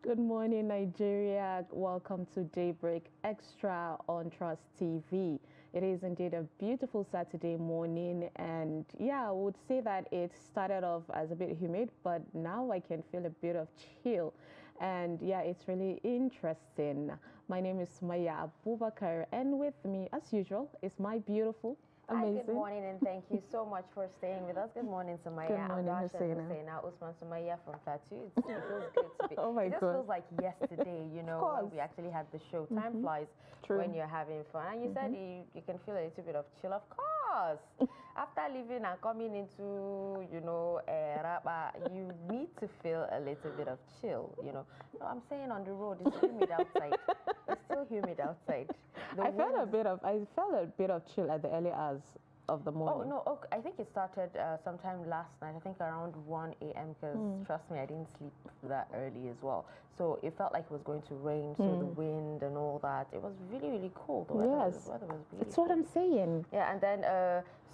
Good morning, Nigeria. Welcome to Daybreak Extra on Trust TV. It is indeed a beautiful Saturday morning, and yeah, I would say that it started off as a bit humid, but now I can feel a bit of chill. And yeah, it's really interesting. My name is Sumaya Abubakar, and with me, as usual, is my beautiful, amazing. Hi, good morning, and thank you so much for staying with us. Good morning, Sumaya. Good morning, I'm Dasha Husseina. Usman Sumaya from Plateau. It feels good to be. Oh my It just God. feels like yesterday, when we actually had the show. Time flies True. when you're having fun. And you said you can feel a little bit of chill. Of course. After leaving and coming into, Raba, you need to feel a little bit of chill, No, I'm saying on the road, it's humid outside. It's still humid outside. I felt a bit of chill at the early hours of the morning. Oh, no, okay. I think it started sometime last night, I think around 1 a.m. because trust me, I didn't sleep that early as well. So it felt like it was going to rain, so the wind and all that. It was really, really cold. The weather was really That's what I'm saying. Yeah, and then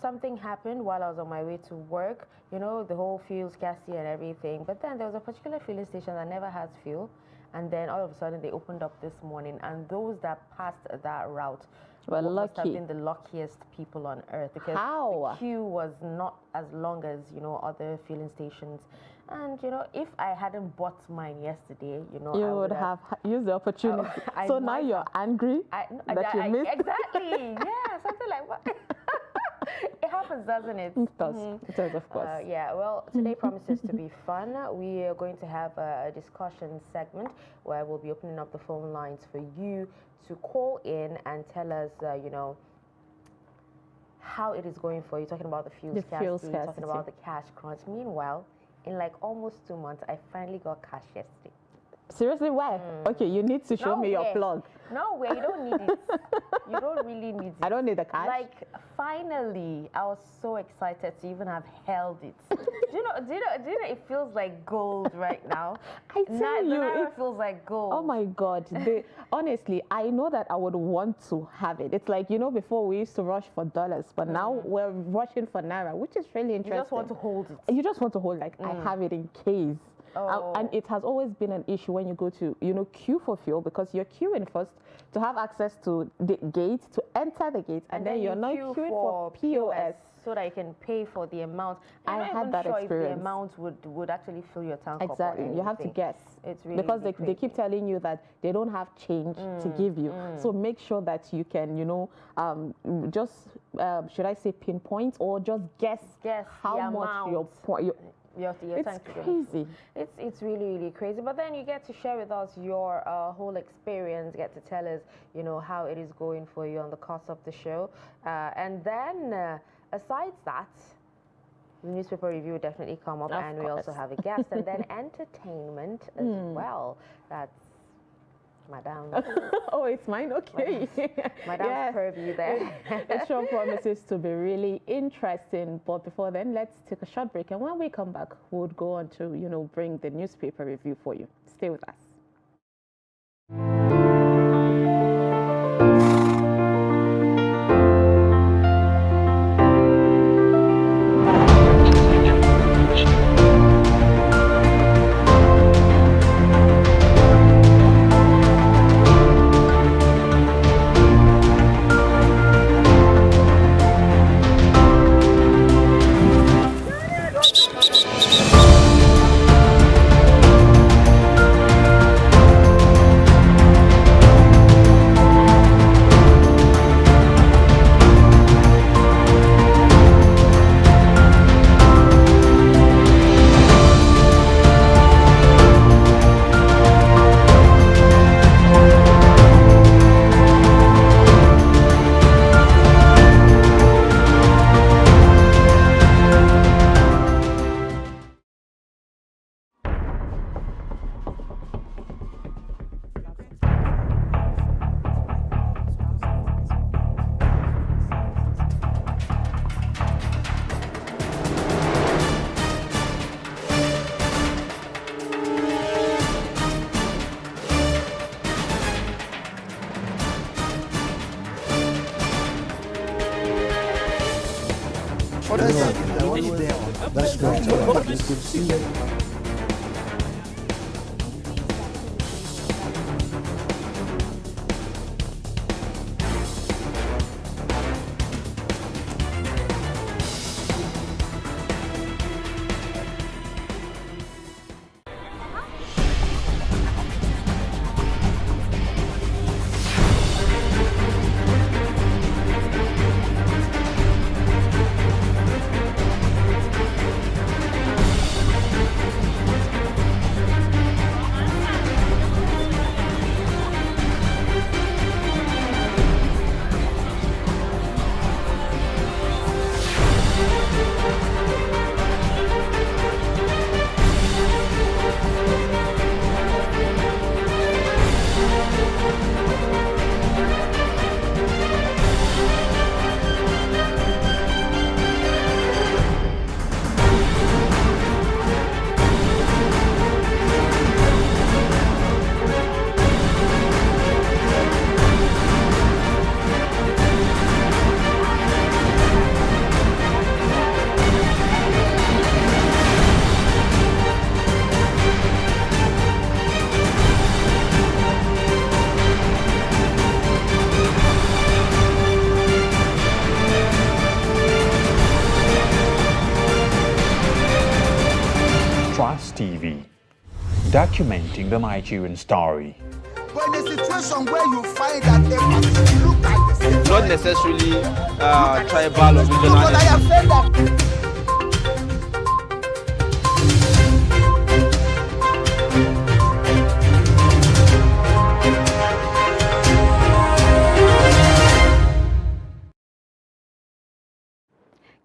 something happened while I was on my way to work. The whole fuel scarcity and everything. But then there was a particular filling station that never has fuel. And then all of a sudden they opened up this morning, and those that passed that route must have been the luckiest people on earth, because the queue was not as long as other filling stations. And if I hadn't bought mine yesterday, you would have used the opportunity. So now you're angry that you missed. Exactly. Yeah, something like that. It happens, doesn't it? It does. It does, of course. Yeah, well, today promises to be fun. We are going to have a discussion segment where we'll be opening up the phone lines for you to call in and tell us, how it is going for you. Talking about the fuel scarcity, talking about the cash crunch. Meanwhile, in like almost 2 months, I finally got cash yesterday. Seriously, why? Okay, you need to show me your plug. No way, you don't need it. You don't really need it. I don't need the cash. Like, finally, I was so excited to even have held it. do you know it feels like gold right now? I tell you, it feels like gold. Oh my God. Honestly, I know that I would want to have it. It's like, before we used to rush for dollars, but now we're rushing for Naira, which is really interesting. You just want to hold it. You just want to hold, like, I have it in case. And it has always been an issue when you go to, queue for fuel, because you're queuing first to have access to the gate, to enter the gate, and then you're not queuing for POS. So that you can pay for the amount. I had that experience. If the amount would actually fill your tank up. Exactly. You have to guess. It's really because they keep telling you that they don't have change to give you. So make sure that you can, just, should I say pinpoint, or just guess how much your it's crazy. It's really, really crazy. But then you get to share with us your whole experience, get to tell us, how it is going for you on the course of the show. And then, aside that, the newspaper review will definitely come up, and we also have a guest. And then entertainment as well. That's Madame. Oh, it's mine? Okay. Madame's purview there. It sure promises to be really interesting. But before then, let's take a short break. And when we come back, we'll go on to, bring the newspaper review for you. Stay with us. That's great. It's good to see you. documenting the Nigerian story. But in a situation where you find that a person look at the same, not necessarily tribal or regional. but I have said that.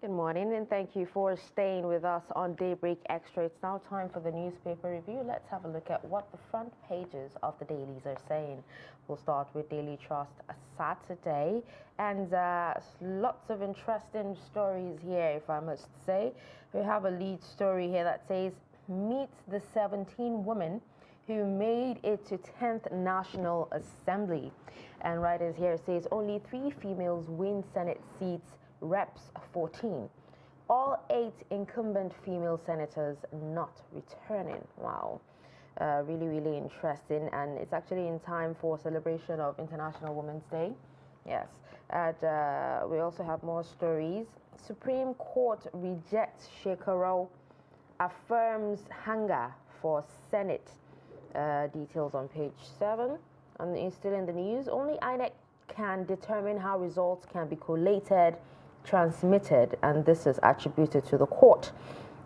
Good morning and thank you for staying with us on Daybreak Extra. It's now time for the newspaper review. Let's have a look at what the front pages of the dailies are saying. We'll start with Daily Trust Saturday, and lots of interesting stories here, if I must say. We have a lead story here that says, meet the 17 women who made it to 10th National Assembly. And writers here says only 3 females win Senate seats, reps 14. All 8 incumbent female senators not returning. Wow. Really, really interesting. And it's actually in time for celebration of International Women's Day. Yes. And we also have more stories. Supreme Court rejects Shekarau, affirms hunger for Senate. Details on page 7. And it's still in the news. Only INEC can determine how results can be collated, transmitted, and this is attributed to the court.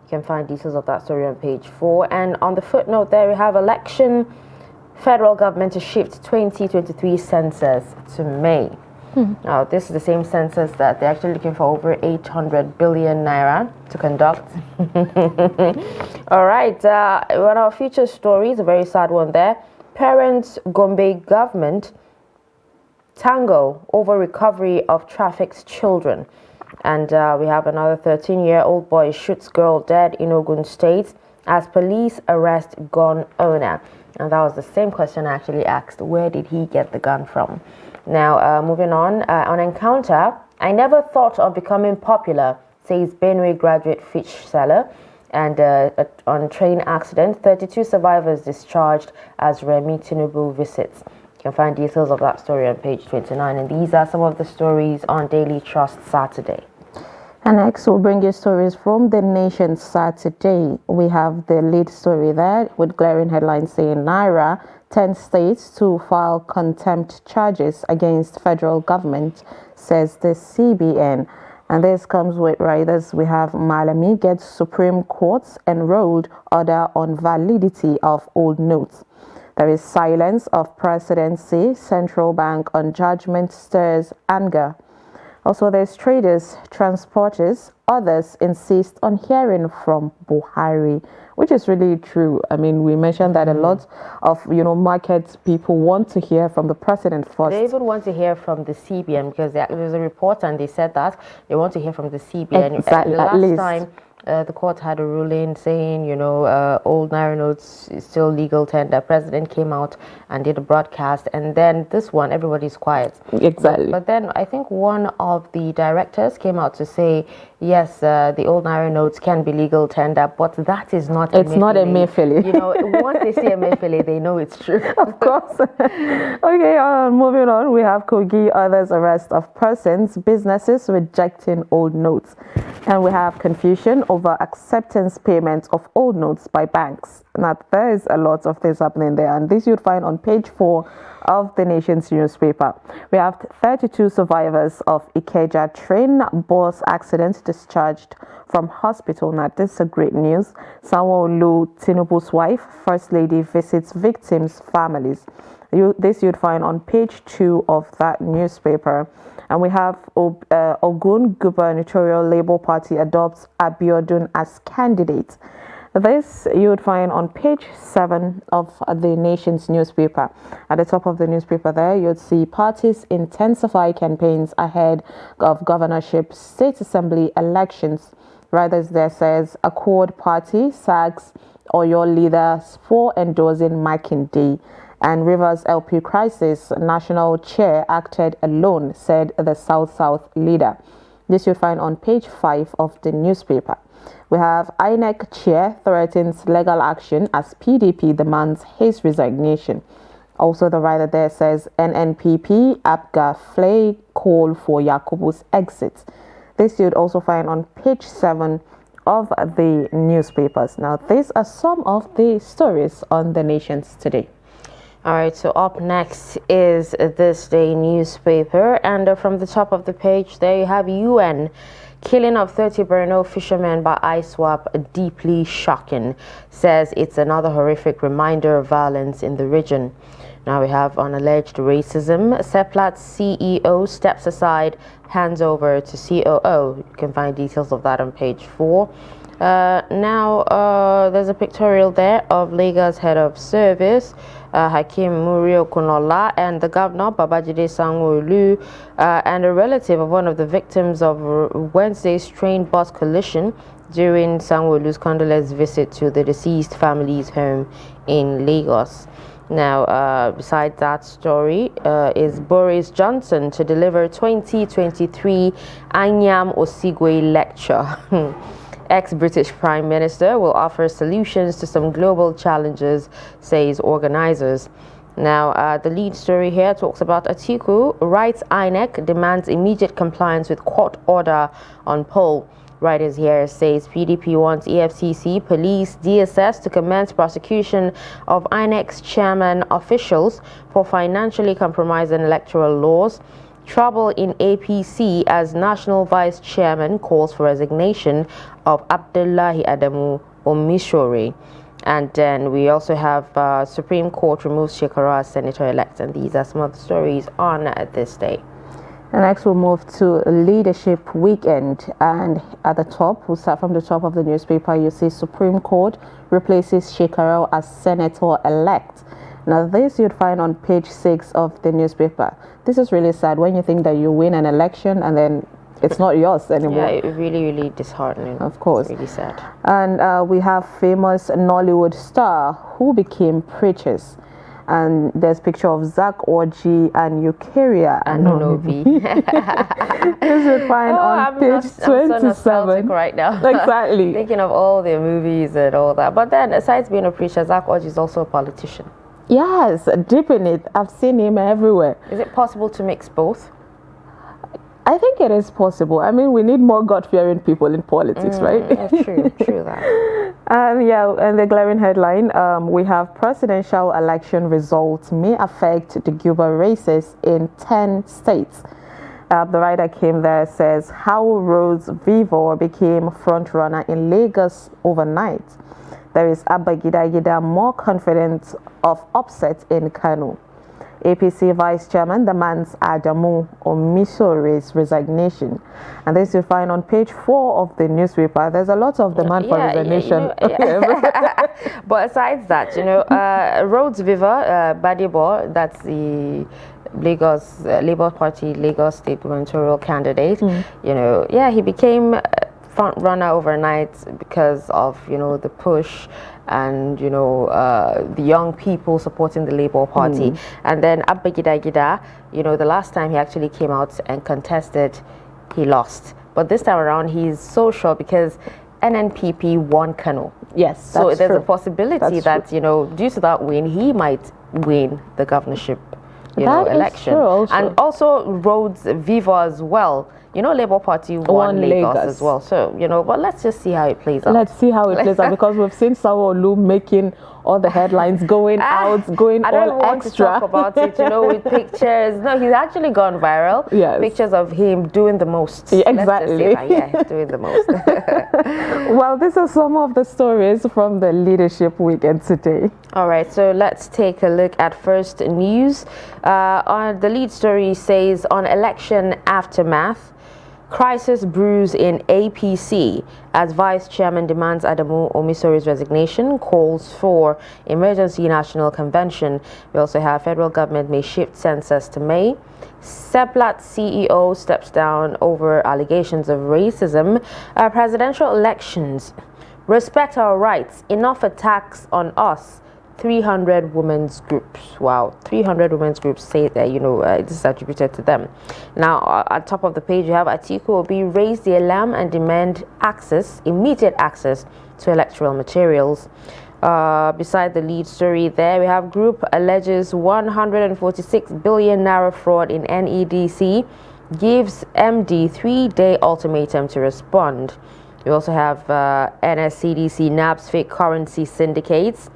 You can find details of that story on page 4. And on the footnote there, we have election, federal government to shift 2023 census to May. Now, this is the same census that they're actually looking for over 800 billion naira to conduct. All right, one of our feature stories, a very sad one there. Parents, Gombe government tango over recovery of trafficked children. And we have another 13-year-old boy shoots girl dead in Ogun State as police arrest gun owner. And that was the same question I actually asked. Where did he get the gun from? Now, moving on Encounter, I never thought of becoming popular, says Benue graduate fish seller. And on train accident, 32 survivors discharged as Remi Tinubu visits. You can find details of that story on page 29. And these are some of the stories on Daily Trust Saturday. And next, we'll bring you stories from the Nation Saturday. We have the lead story there with glaring headlines saying Naira, 10 states to file contempt charges against federal government, says the CBN. And this comes with riders. We have Malami gets Supreme Court's enrolled order on validity of old notes. There is silence of presidency, central bank on judgment stirs anger. Also, there's traders, transporters, others insist on hearing from Buhari, which is really true. I mean, we mentioned that a lot of, market people want to hear from the president first. They even want to hear from the CBN because there's a report and they said that they want to hear from the CBN. Exactly, the last time the court had a ruling saying, old Naira notes is still legal tender. President came out and did a broadcast, and then this one, everybody's quiet. Exactly. But then I think one of the directors came out to say, yes, the old Naira notes can be legal tender, but that is not. It's not a Mayfili. Once they see a Mayfili, they know it's true. Of course. Okay, moving on. We have Kogi, others arrest of persons, businesses rejecting old notes. And we have confusion over acceptance payments of old notes by banks. Now, there is a lot of things happening there, and this you'd find on page 4 of the Nation's newspaper. We have 32 survivors of Ikeja train bus accident discharged from hospital. Now, this is great news. Sanwo-Olu, Tinubu's wife, First Lady, visits victims' families. This you'd find on page 2 of that newspaper. And we have Ogun Gubernatorial Labour Party adopts Abiodun as candidate. This you would find on page 7 of the Nation's newspaper. At the top of the newspaper there, you'd see parties intensify campaigns ahead of governorship state assembly elections. Riders there says Accord Party sags Oyo leaders for endorsing Makinde. And Rivers LP crisis, national chair acted alone, said the South-South leader. This you'll find on page 5 of the newspaper. We have INEC chair threatens legal action as PDP demands his resignation. Also, the writer there says NNPP APGA flay call for Yakubu's exit. This you'd also find on page 7 of the newspapers. Now, these are some of the stories on the nations today. All right, so up next is This Day newspaper, and from the top of the page there you have UN. Killing of 30 Borno fishermen by ISWAP deeply shocking, says it's another horrific reminder of violence in the region. Now we have on alleged racism. Seplat's CEO steps aside, hands over to COO. You can find details of that on page 4. There's a pictorial there of Lagos head of service, Hakeem Murio Kunola, and the governor, Babajide Sanwo-Olu, and a relative of one of the victims of Wednesday's train bus collision during Sanwo-Olu's condolence visit to the deceased family's home in Lagos. Now, besides that story, is Boris Johnson to deliver 2023 Anyam Osigwe lecture. Ex-British Prime Minister will offer solutions to some global challenges, says organizers. Now, the lead story here talks about Atiku writes INEC demands immediate compliance with court order on poll. Writers here says PDP wants EFCC, police, DSS to commence prosecution of INEC's chairman officials for financially compromising electoral laws. Trouble in APC as National Vice Chairman calls for resignation of Abdullahi Adamu Omishore. And then we also have Supreme Court removes Shekara as Senator-elect. And these are some of the stories on this day. And next we'll move to Leadership Weekend. And at the top, we'll start from the top of the newspaper. You see Supreme Court replaces Shekara as Senator-elect. Now, this you'd find on page 6 of the newspaper. This is really sad when you think that you win an election and then it's not yours anymore. Yeah, it really disheartening. Of course. It's really sad. And we have famous Nollywood star who became preachers. And there's picture of Zach Orji and Eukarya and Nonobi. This you'd find on page 27. I'm so nostalgic right now. Exactly. Thinking of all their movies and all that. But then, aside being a preacher, Zach Orji is also a politician. Yes, deep in it. I've seen him everywhere. Is it possible to mix both? I think it is possible. I mean, we need more God-fearing people in politics, right? Yeah, true that. And the glaring headline, we have presidential election results may affect the Cuba races in 10 states. The writer came there says how Rose Vivor became frontrunner in Lagos overnight. There is Abba Gida more confident of upset in Kano. APC Vice Chairman demands Adamu Omisore's resignation. And this you find on page 4 of the newspaper. There's a lot of demand for resignation. But aside that, Rhodes Viva Badibo, that's the Lagos Labour Party Lagos State gubernatorial candidate, he became front runner overnight because of the push and the young people supporting the Labour Party. And then Abba Gida, the last time he actually came out and contested, he lost. But this time around he's so sure because NNPP won Kano. Yes, so there's a possibility that due to that win he might win the governorship election. And also Rhodes Viva as well. Labour Party won Lagos as well. So, but let's just see how it plays out. Let's see how it plays out because we've seen Sanwo-Olu making all the headlines, going out, going all extra. I don't want to talk about it, with pictures. No, he's actually gone viral. Yes. Pictures of him doing the most. Yeah, exactly. Let's just say that, doing the most. Well, these are some of the stories from the Leadership Weekend today. All right, so let's take a look at first news. On the lead story says on election aftermath, crisis brews in APC as Vice Chairman demands Adamu Omisore's resignation, calls for emergency national convention. We also have federal government may shift census to May. Seplat CEO steps down over allegations of racism. Presidential elections. Respect our rights. Enough attacks on us. 300 women's groups. Wow, 300 women's groups say that, this is attributed to them. Now, at top of the page, you have Atiku Obi raise the alarm and demand immediate access to electoral materials. Beside the lead story there, we have group alleges 146 billion naira fraud in NEDC, gives MD 3-day ultimatum to respond. We also have NSCDC naps fake currency syndicates.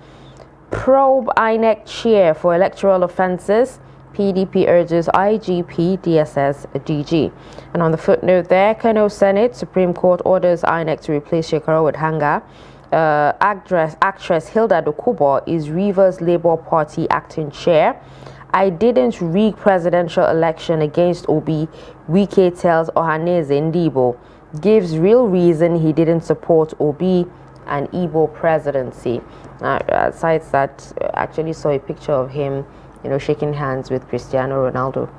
Probe INEC chair for electoral offences. PDP urges IGP, DSS, DG. And on the footnote there, Kano Senate, Supreme Court orders INEC to replace Shekara with Hanga. Actress Hilda Dokubo is Rivers Labour Party acting chair. I didn't rig presidential election against Obi. Wike tells Ohaneze Ndibo. Gives real reason he didn't support Obi and Igbo presidency. Sites that actually saw a picture of him, shaking hands with Cristiano Ronaldo.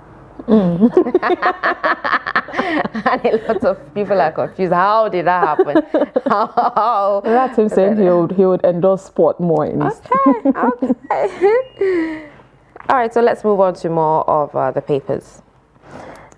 And a lot of people are confused. How did that happen? How? That's him saying he would endorse sport more. Okay. All right, so let's move on to more of the papers.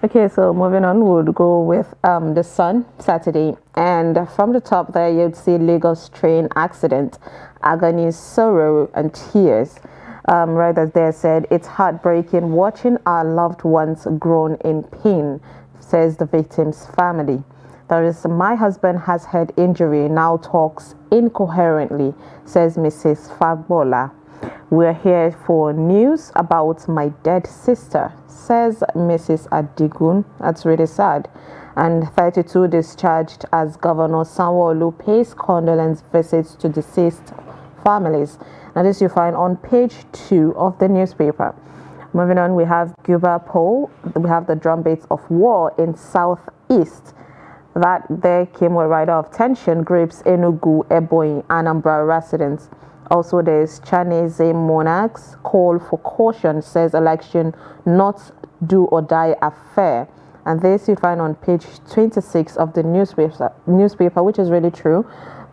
Okay, so moving on, we'll go with the Sun Saturday. And from the top there, you'd see Lagos train accident, agony, sorrow, and tears. Right as they said, it's heartbreaking watching our loved ones groan in pain, says the victim's family. There is, my husband has head injury, now talks incoherently, says Mrs. Fagbola. We're here for news about my dead sister, says Mrs. Adigun. That's really sad. And 32 discharged as Governor Sanwo-Olu pays condolence visits to deceased families. Now this you find on page 2 of the newspaper. Moving on, we have Guba poll. We have the drumbeats of war in Southeast. That there came with rider of tension grips Enugu, Ebonyi, Anambra residents. Also, there's Chinese monarchs call for caution, says election not do or die affair. And this you find on page 26 of the newspaper, which is really true.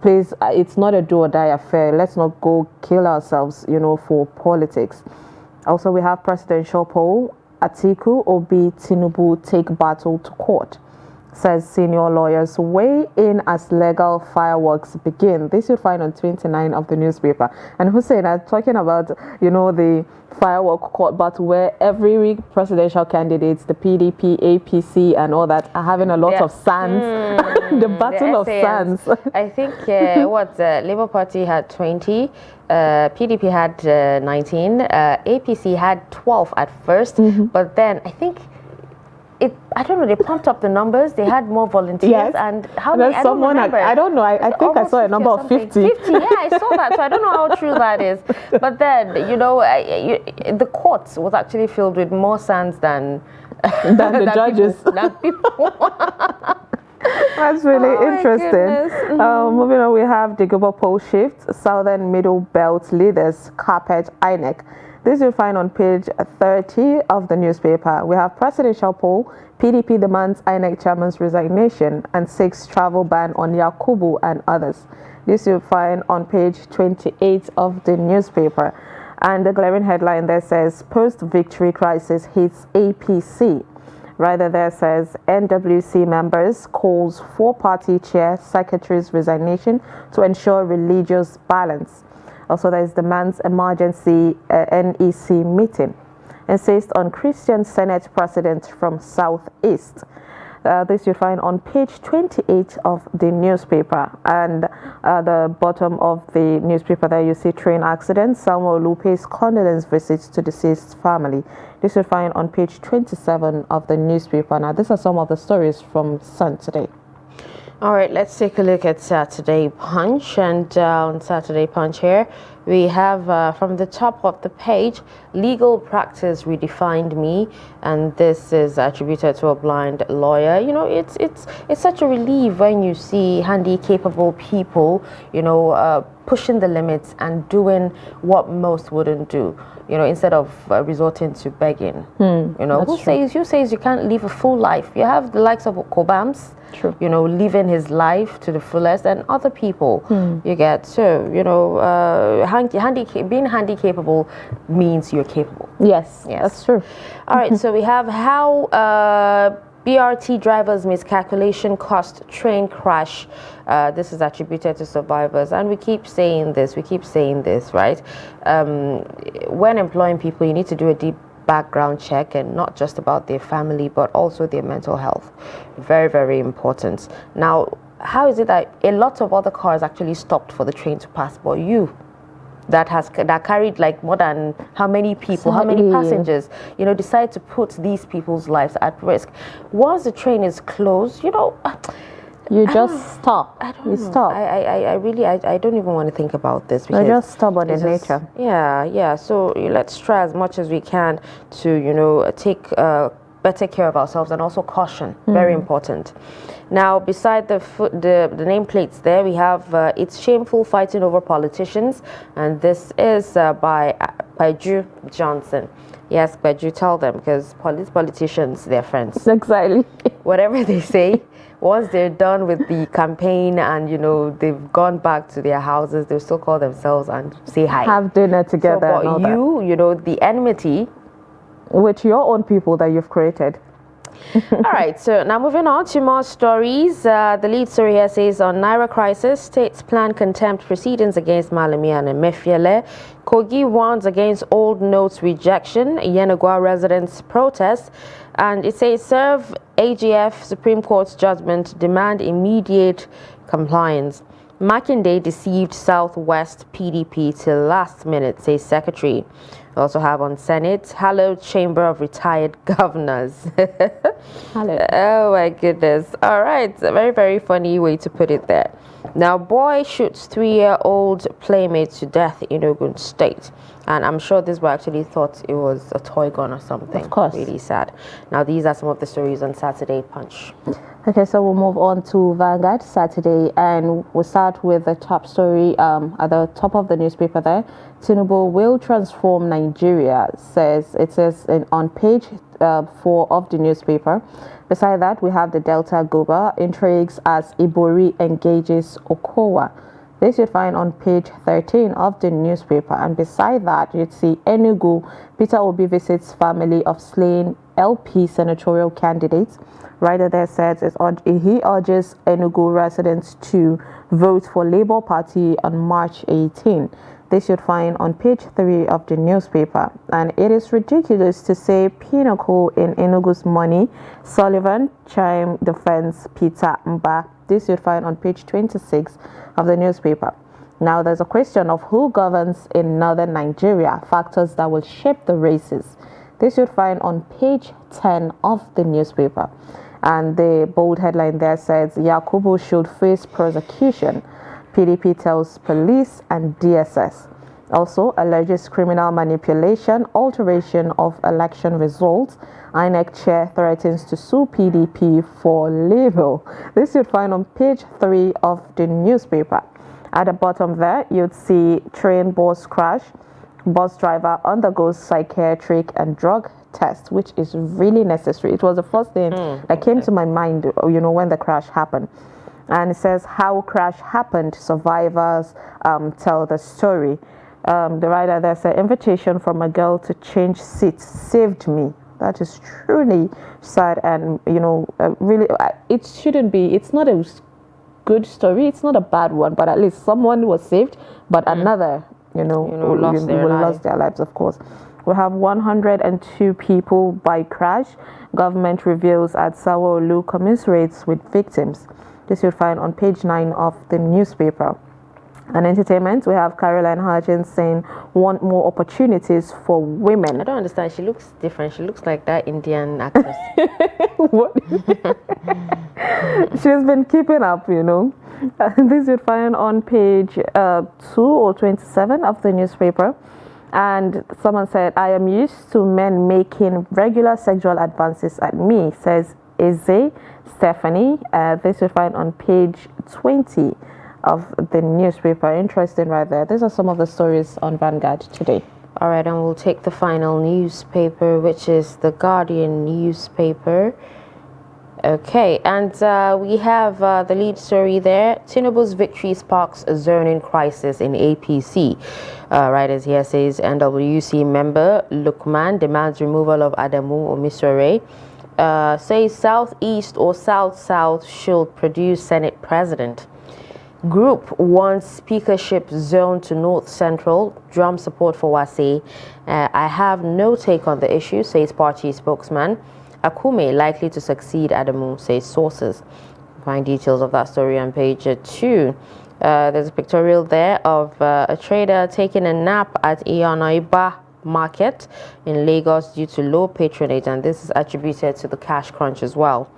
Please, it's not a do or die affair. Let's not go kill ourselves, for politics. Also, we have presidential poll. Atiku, Obi, Tinubu take battle to court, says senior lawyers weigh in as legal fireworks begin. This you'll find on 29 of the newspaper. And Hussein, I'm talking about, the firework court battle where every presidential candidates, the PDP, APC, and all that are having a lot of sands. The battle of sands. I think Labour Party had 20, PDP had 19, APC had 12 at first, but then I think I don't know, they pumped up the numbers, they had more volunteers, and how many, I don't remember. I don't know, I think I saw a number of 50. 50, yeah, I saw that, so I don't know how true that is. But then, the courts was actually filled with more sands than the judges. Than people. That's really interesting. Moving on, we have the global poll shift, Southern Middle Belt leaders carpet INEC. This you'll find on page 30 of the newspaper. We have presidential poll, PDP demands INEC chairman's resignation and 6 travel ban on Yakubu and others. This you'll find on page 28 of the newspaper. And the glaring headline there says, post-victory crisis hits APC. Rather there says, NWC members calls 4-party chair secretary's resignation to ensure religious balance. Also, there is demands emergency NEC meeting. Insists on Christian Senate president from Southeast. This you find on page 28 of the newspaper. And the bottom of the newspaper there you see train accident. Sanwo-Olu pays condolence visits to deceased family. This you find on page 27 of the newspaper. Now, these are some of the stories from Sun today. All right, let's take a look at Saturday Punch. And on Saturday Punch here, we have from the top of the page, legal practice redefined me. And this is attributed to a blind lawyer. It's such a relief when you see handy, capable people, pushing the limits and doing what most wouldn't do. Instead of resorting to begging. Who says you can't live a full life? You have the likes of Kobams, true. Living his life to the fullest, and other people you get. So, being handy capable means you're capable. Yes, that's true. All right, so we have how BRT drivers miscalculation cost train crash. This is attributed to survivors, and we keep saying this, right? When employing people, you need to do a deep background check, and not just about their family, but also their mental health. Very, very important. Now, how is it that a lot of other cars actually stopped for the train to pass, but you that carried like more than how many people, how many passengers, decide to put these people's lives at risk? Once the train is closed, you just stop. I don't know. Stop. I really don't even want to think about this. Because you're just stubborn in nature. Yeah. So let's try as much as we can to take better care of ourselves, and also caution. Very important. Now, beside the nameplates there, we have It's Shameful Fighting Over Politicians, and this is by Ju Johnson. Yes, Ju, tell them, because politicians, they're friends. Exactly. Whatever they say, once they're done with the campaign and, they've gone back to their houses, they'll still call themselves and say hi. Have dinner together. So, but the enmity. With your own people that you've created. All right, so now moving on to more stories. The lead story here says, on Naira crisis, states plan contempt proceedings against Malami and Emefiele. Kogi warns against old notes rejection. Yenagua residents protest. And it says, serve AGF Supreme Court's judgment, demand immediate compliance. Makinde deceived Southwest PDP till last minute, says Secretary. We also have on Senate, hallowed Chamber of Retired Governors. Oh my goodness. All right, a very, very funny way to put it there. Now, boy shoots 3-year-old playmate to death in Ogun State. And I'm sure this boy actually thought it was a toy gun or something. Of course. Really sad. Now, these are some of the stories on Saturday Punch. Okay, so we'll move on to Vanguard Saturday, and we'll start with the top story at the top of the newspaper there. Tinubu will transform Nigeria, it says on page 4 of the newspaper. Beside that, we have the Delta Goba intrigues as Ibori engages Okowa. This you'd find on page 13 of the newspaper. And beside that, you'd see Enugu, Peter Obi visits family of slain LP senatorial candidates. Writer there says he urges Enugu residents to vote for Labour Party on March 18. This you'd find on page 3 of the newspaper. And it is ridiculous to say pinnacle in Enugu's money. Sullivan Chime defends Peter Mba. This you'd find on page 26 of the newspaper. Now there's a question of who governs in northern Nigeria, factors that will shape the races. This you'd find on page 10 of the newspaper. And the bold headline there says, Yakubu should face prosecution. PDP tells police and DSS. Also alleges criminal manipulation, alteration of election results. INEC chair threatens to sue PDP for libel. This you'd find on page 3 of the newspaper. At the bottom there, you'd see train bus crash. Bus driver undergoes psychiatric and drug test, which is really necessary. It was the first thing that came to my mind, when the crash happened. And it says how crash happened. Survivors tell the story. The writer there said, invitation from a girl to change seats saved me. That is truly sad, and really, it shouldn't be. It's not a good story. It's not a bad one, but at least someone was saved, but another, lost their lives, of course. We have 102 people by crash. Government reveals at Sawolu commiserates with victims. This you'll find on page 9 of the newspaper. And entertainment, we have Caroline Hutchins saying, want more opportunities for women. I don't understand. She looks different. She looks like that Indian actress. What? She's been keeping up, This you'll find on page 2 or 27 of the newspaper. And someone said, I am used to men making regular sexual advances at me, says Eze Stephanie. This you'll find on page 20 of the newspaper. Interesting right there. These are some of the stories on Vanguard today. All right, and we'll take the final newspaper, which is the Guardian newspaper. Okay, and we have the lead story there. Tinubu's victory sparks a zoning crisis in APC. Writers here says NWC member Lukman demands removal of Adamu Omisore. Says Southeast or South-South should produce Senate president. Group wants speakership zone to North Central. Drum support for Wase. I have no take on the issue, says party spokesman. Akume likely to succeed Adamu, says sources. find details of that story on page 2. There's a pictorial there of a trader taking a nap at Iyanoiba market in Lagos due to low patronage, and this is attributed to the cash crunch as well.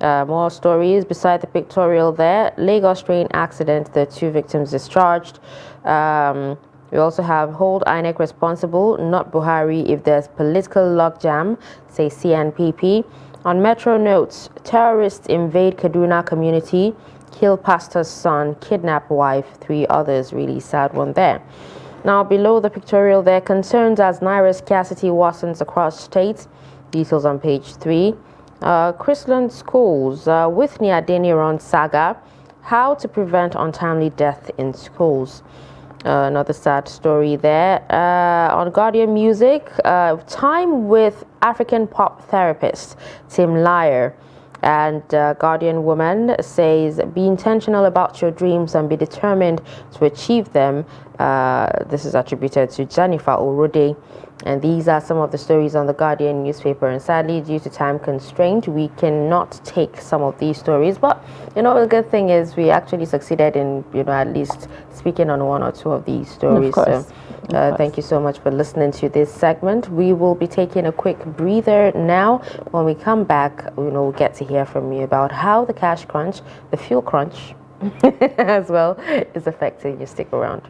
More stories beside the pictorial there. Lagos train accident, the 2 victims discharged. We also have hold INEC responsible, not Buhari, if there's political logjam, say CNPP. On Metro notes, terrorists invade Kaduna community, kill pastor's son, kidnap wife, 3 others. Really sad one there. Now below the pictorial there, concerns as naira scarcity worsens across states. Details on page 3. Christian schools, with Adeniran saga, how to prevent untimely death in schools. Another sad story there. On Guardian Music, time with African pop therapist Tim Lyer. And Guardian Woman says, be intentional about your dreams and be determined to achieve them. This is attributed to Jennifer Orode. And these are some of the stories on the Guardian newspaper. And sadly, due to time constraint, we cannot take some of these stories. But, the good thing is we actually succeeded in, at least speaking on 1 or 2 of these stories. Of course. So thank you so much for listening to this segment. We will be taking a quick breather now. When we come back, we'll get to hear from you about how the cash crunch, the fuel crunch as well, is affecting you. Stick around.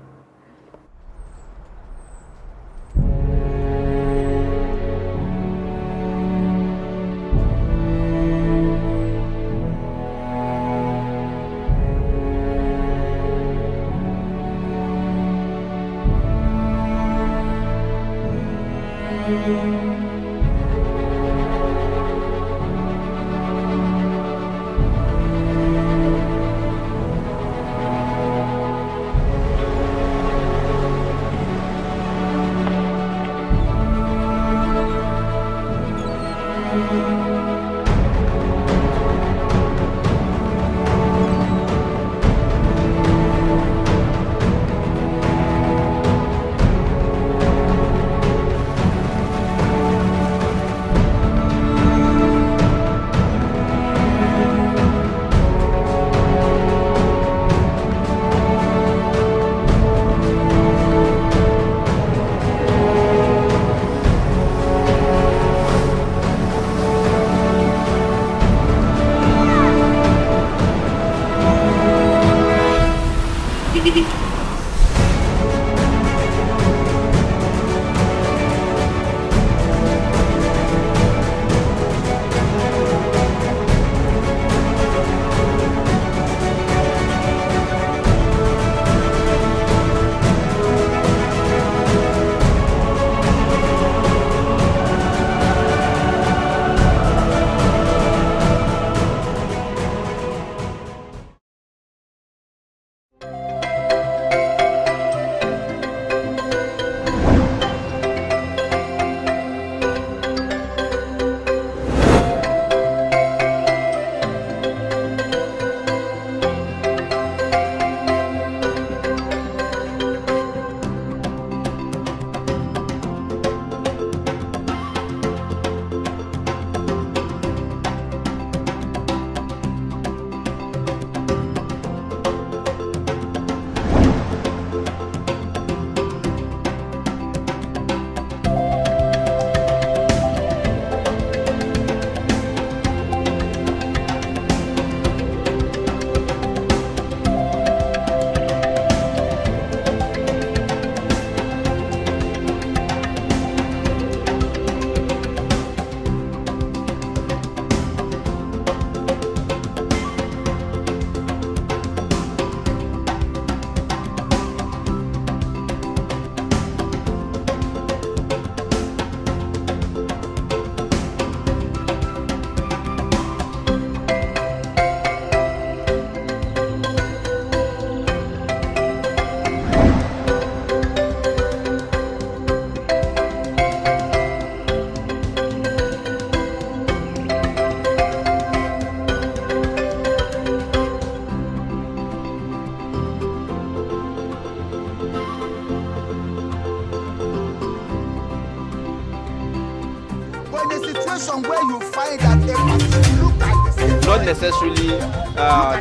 necessarily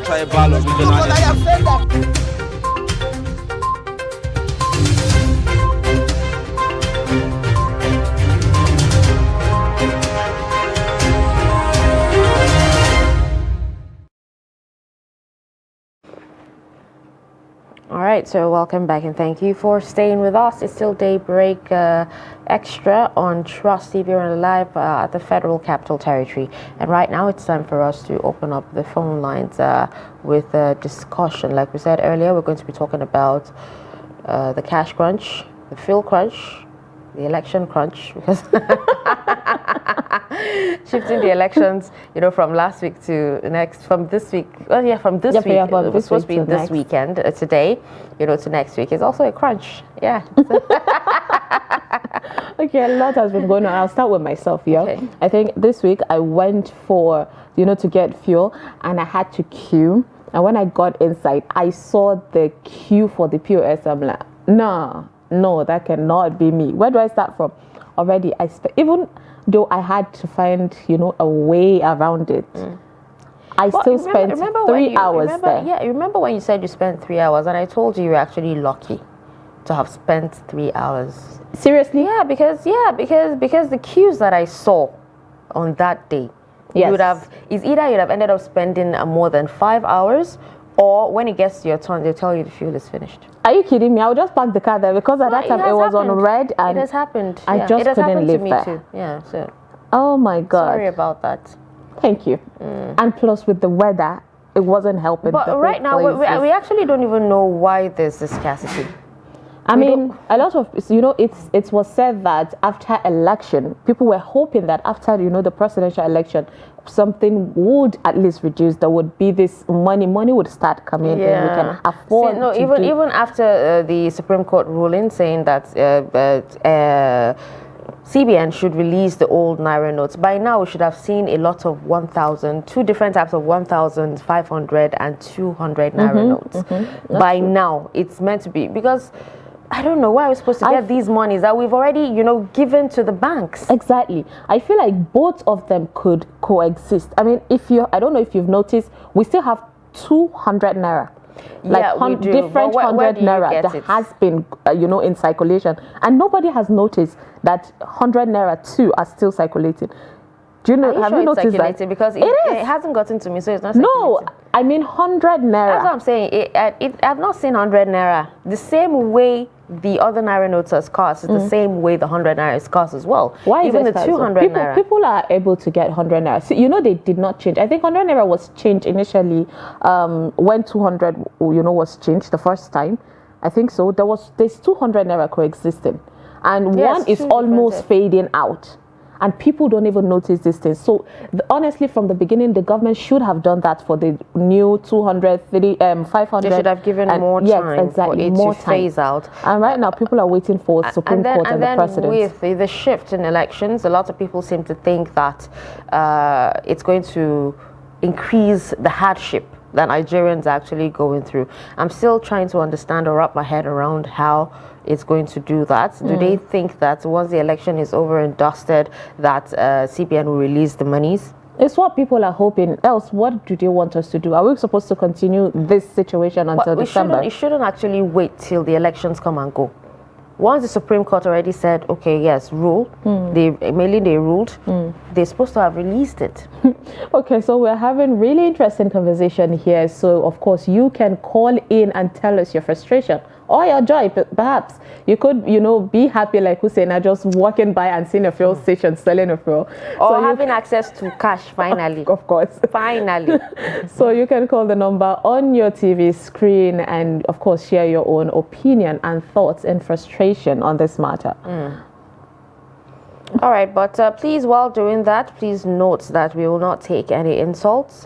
tribal or regional. Because I have said that. All right, so welcome back and thank you for staying with us. It's still Daybreak Extra on Trust TV. We're live at the Federal Capital Territory. And right now it's time for us to open up the phone lines with a discussion. Like we said earlier, we're going to be talking about the cash crunch, the fuel crunch, the election crunch, because shifting the elections, from last week to next, from this week. Well, yeah, from this week. It was supposed to be this weekend. Today, to next week. It's also a crunch. Yeah. Okay, a lot has been going on. I'll start with myself. Yeah. Okay. I think this week I went for to get fuel, and I had to queue. And when I got inside, I saw the queue for the POS. I'm like, no, that cannot be me. Where do I start from? Already, even though I had to find, a way around it, I still spent 3 hours there. Yeah, remember when you said you spent 3 hours, and I told you you're actually lucky to have spent 3 hours. Seriously? Yeah, because the queues that I saw on that day, yes, you'd have ended up spending more than 5 hours, or when it gets to your turn, they'll tell you the fuel is finished. Are you kidding me? I would just park the car there because at that time it was on red, and it has happened. I just couldn't live there. Too. Yeah, so. Oh my God. Sorry about that. Thank you. And plus with the weather, it wasn't helping. But right now, we actually don't even know why there's this scarcity. I mean, a lot of, it was said that after election, people were hoping that after, the presidential election, something would at least reduce. There would be this money would start coming in. We can afford even after the Supreme Court ruling saying that CBN should release the old Naira notes. By now, we should have seen a lot of 1,000, two different types of 1,500 and 200 Naira notes. By now, it's meant to be, because I don't know why we're supposed to get these monies that we've already, given to the banks. Exactly. I feel like both of them could coexist. I mean, I don't know if you've noticed, we still have 200 Naira. We do. Different 100 Naira that has been, in circulation. And nobody has noticed that 100 Naira too are still circulating. Do you know? Have you noticed that? Because it hasn't gotten to me, so it's not circulating. No, I mean 100 Naira. That's what I'm saying. I've not seen 100 Naira. The same way the other Naira notes are scarce is the same way the 100 Naira is scarce as well. Why even is the 200 Naira? People are able to get 100 Naira. So, they did not change. I think 100 Naira was changed initially when 200, was changed the first time. I think so. There's 200 Naira coexisting. And one is almost fading out. And people don't even notice these things. So, honestly, from the beginning, the government should have done that for the new 200, 500. They should have given more time for it to phase out. And right now, people are waiting for Supreme Court and the president. With the shift in elections, a lot of people seem to think that it's going to increase the hardship that Nigerians are actually going through. I'm still trying to understand or wrap my head around how it's going to do that. Do they think that once the election is over and dusted, that CBN will release the monies? It's what people are hoping. Else, what do they want us to do? Are we supposed to continue this situation until December? It shouldn't actually wait till the elections come and go. Once the Supreme Court already said, okay, yes, rule, they ruled, they're supposed to have released it. Okay, so we're having really interesting conversation here. So, of course, you can call in and tell us your frustration or your joy. Perhaps you could, be happy like Hussein, just walking by and seeing a fuel station selling a fuel. Or having access to cash, finally. Of course. Finally. So you can call the number on your TV screen and, of course, share your own opinion and thoughts and frustration on this matter. All right, but please, while doing that, please note that we will not take any insults.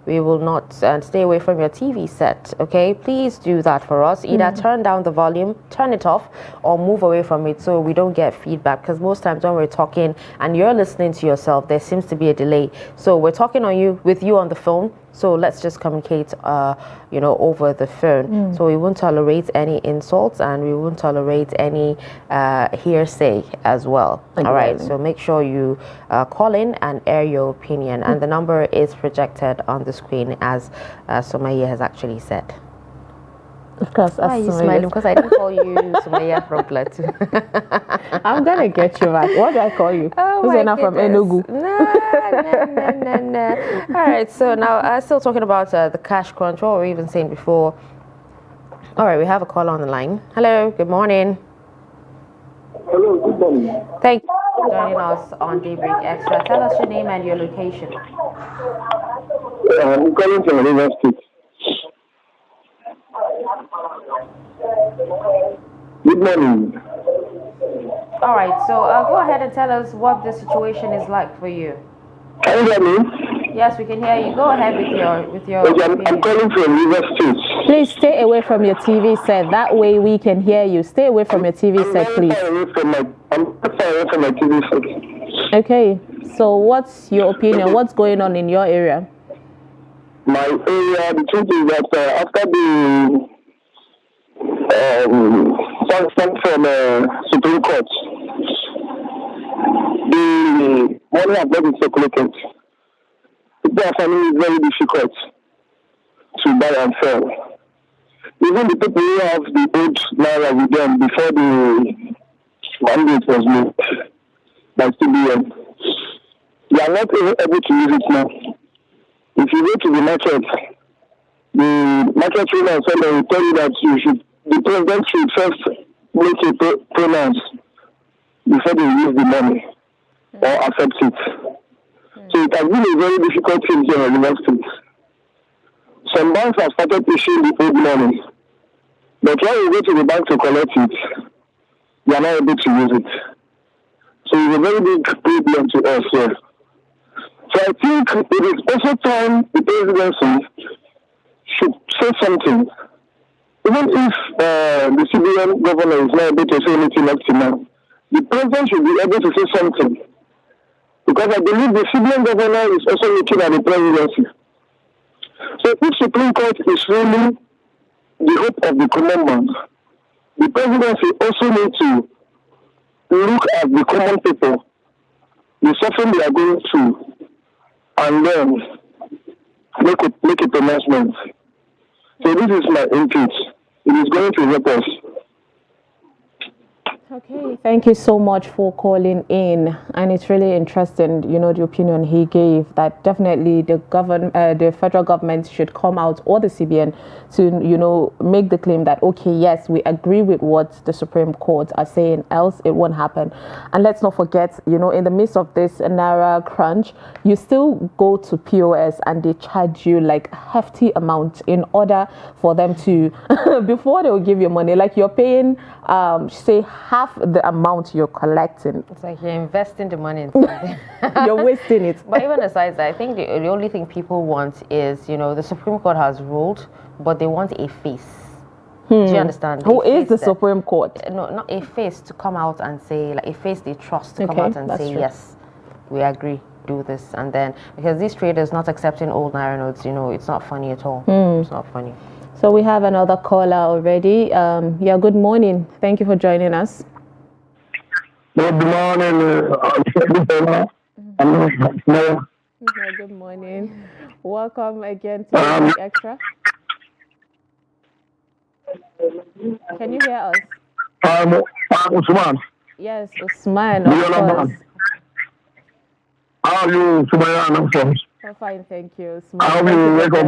we will not stay away from your TV set. Okay, please do that for us. Either turn down the volume, turn it off, or move away from it so we don't get feedback. Because most times when we're talking and you're listening to yourself, there seems to be a delay. So we're talking with you on the phone. So let's just communicate, over the phone. So we won't tolerate any insults and we won't tolerate any hearsay as well. Exactly. All right. So make sure you call in and air your opinion. And the number is projected on the screen as Sumaya has actually said. Of course. Why are you smiling? Because I didn't call you Sumaya from Plateau. I'm gonna get you back. What do I call you? Susanna from Enugu. No. All right. So now, still talking about the cash crunch. What were we even saying before? All right. We have a caller on the line. Hello. Good morning. Hello. Good morning. Thank you for joining us on Daybreak Extra. Tell us your name and your location. I'm calling from River State. Good morning. All right, so go ahead and tell us what the situation is like for you. Can you hear me? Yes, we can hear you. Go ahead with your. Okay, I'm calling from River State. Please stay away from your TV set. That way we can hear you. Stay away from your TV set, please. I'm far away from my TV set. Okay. So what's your opinion? What's going on in your area? My area, the truth is that after the sanction from Supreme Court, the money has not been circulated. People are finding it very difficult to buy and sell. Even the people who have the old naira with them before the mandate was made by CBN, they are not able to use it now. If you go to the market trainer and seller will tell you that the president should first make a pronounce before they use the money or accept it. So it has been a very difficult thing here in the State. Some banks have started issuing the old money, but when you go to the bank to collect it, they are not able to use it. So it's a very big problem to us here. So I think it is also time the presidency should say something. Even if the CBN governor is not able to say anything up to now, the president should be able to say something. Because I believe the CBN governor is also looking at the presidency. So if Supreme Court is really the hope of the common man, the presidency also needs to look at the common people, the suffering they are going through, and then make a pronouncement. So this is my input. It is going to help us. Okay, thank you so much for calling in, and it's really interesting, the opinion he gave that definitely the federal government should come out, or the CBN, to make the claim that okay, yes, we agree with what the Supreme Court are saying, else it won't happen. And let's not forget, in the midst of this naira crunch, you still go to POS and they charge you like hefty amount in order for them to before they will give you money, like you're paying say half the amount you're collecting. It's like you're investing the money in something. You're wasting it. But even aside that, I think the only thing people want is, the Supreme Court has ruled, but they want a face. Do you understand? Who is the Supreme Court? No, not a face to come out and say, like a face they trust to come out and say, true. Yes, we agree, do this. And then, because these traders not accepting old naira notes, it's not funny at all. It's not funny. So we have another caller already. Good morning. Thank you for joining us. Good morning. Good morning. Welcome again to Extra. Can you hear us? I'm Usman. Yes, Usman, of course. How are you, Sumaya? I'm fine, thank you, Usman. How are you? Wake up.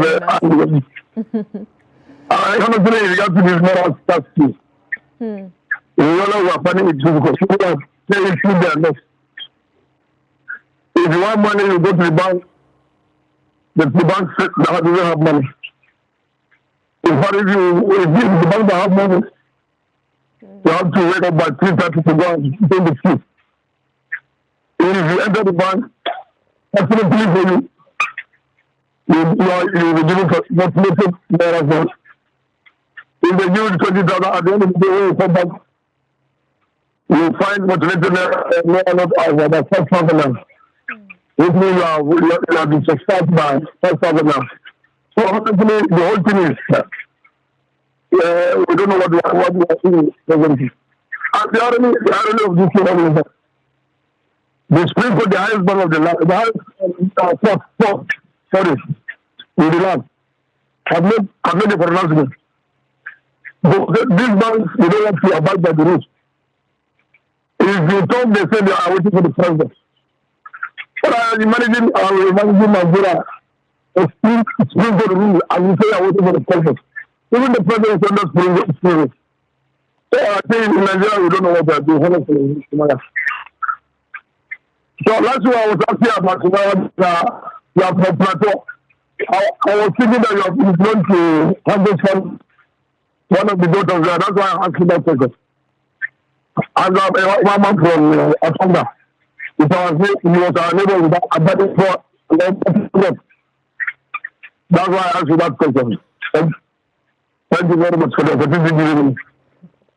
Honestly, you got to be more tasky. You know what funny it is because people are saying through their necks. If you want money, you go to the bank. The bank says that you don't have money. If the bank don't have money, you have to wake up by 3:30 to go and pay the fee. If you enter the bank, that's not for you. you'll be given for motivated naira vote. If they give you 20,000 at the end of the day, when you come back, you find motivated naira not as about 5,000 now. Which means you have been subscribed by 5,000 now. So honestly, the whole thing is we don't know what we are seeing presently. And the irony of this thing is that the Supreme Court, the highest bank of the land, the highest in the land, have made a pronouncement. These banks, they don't want to abide by the rules. If you talk, they say they are waiting for the president. But I am managing Nigeria, a Supreme Court rule, and you say you are waiting for the president. Even the president is under Supreme Court. So I think in Nigeria, we don't know what they are doing. Honestly, so last year I was asking about your plateau. I was thinking that you have going to handle from one of the daughters there. That's why I asked you that question. And one man from Atonga. He was our neighbor with that. That's why I asked you that question. Thank you very much for the opportunity.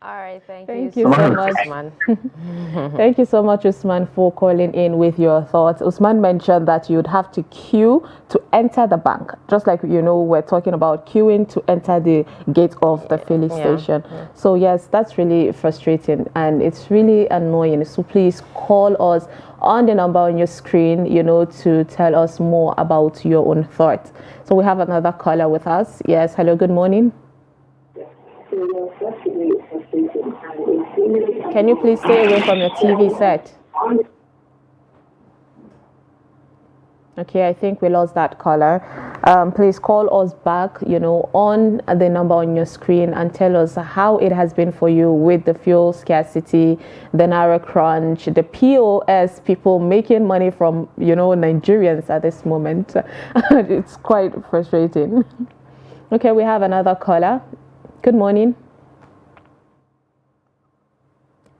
All right, thank you so much. Usman. Thank you so much, Usman, for calling in with your thoughts. Usman mentioned that you'd have to queue to enter the bank, just like, we're talking about queuing to enter the gate of the filling station. Yeah. So, yes, that's really frustrating and it's really annoying. So, please call us on the number on your screen, to tell us more about your own thoughts. So, we have another caller with us. Yes, hello, good morning. Can you please stay away from your TV set? Okay, I think we lost that caller. Please call us back, on the number on your screen and tell us how it has been for you with the fuel scarcity, the Naira crunch, the POS, people making money from, Nigerians at this moment. It's quite frustrating. Okay, we have another caller. Good morning.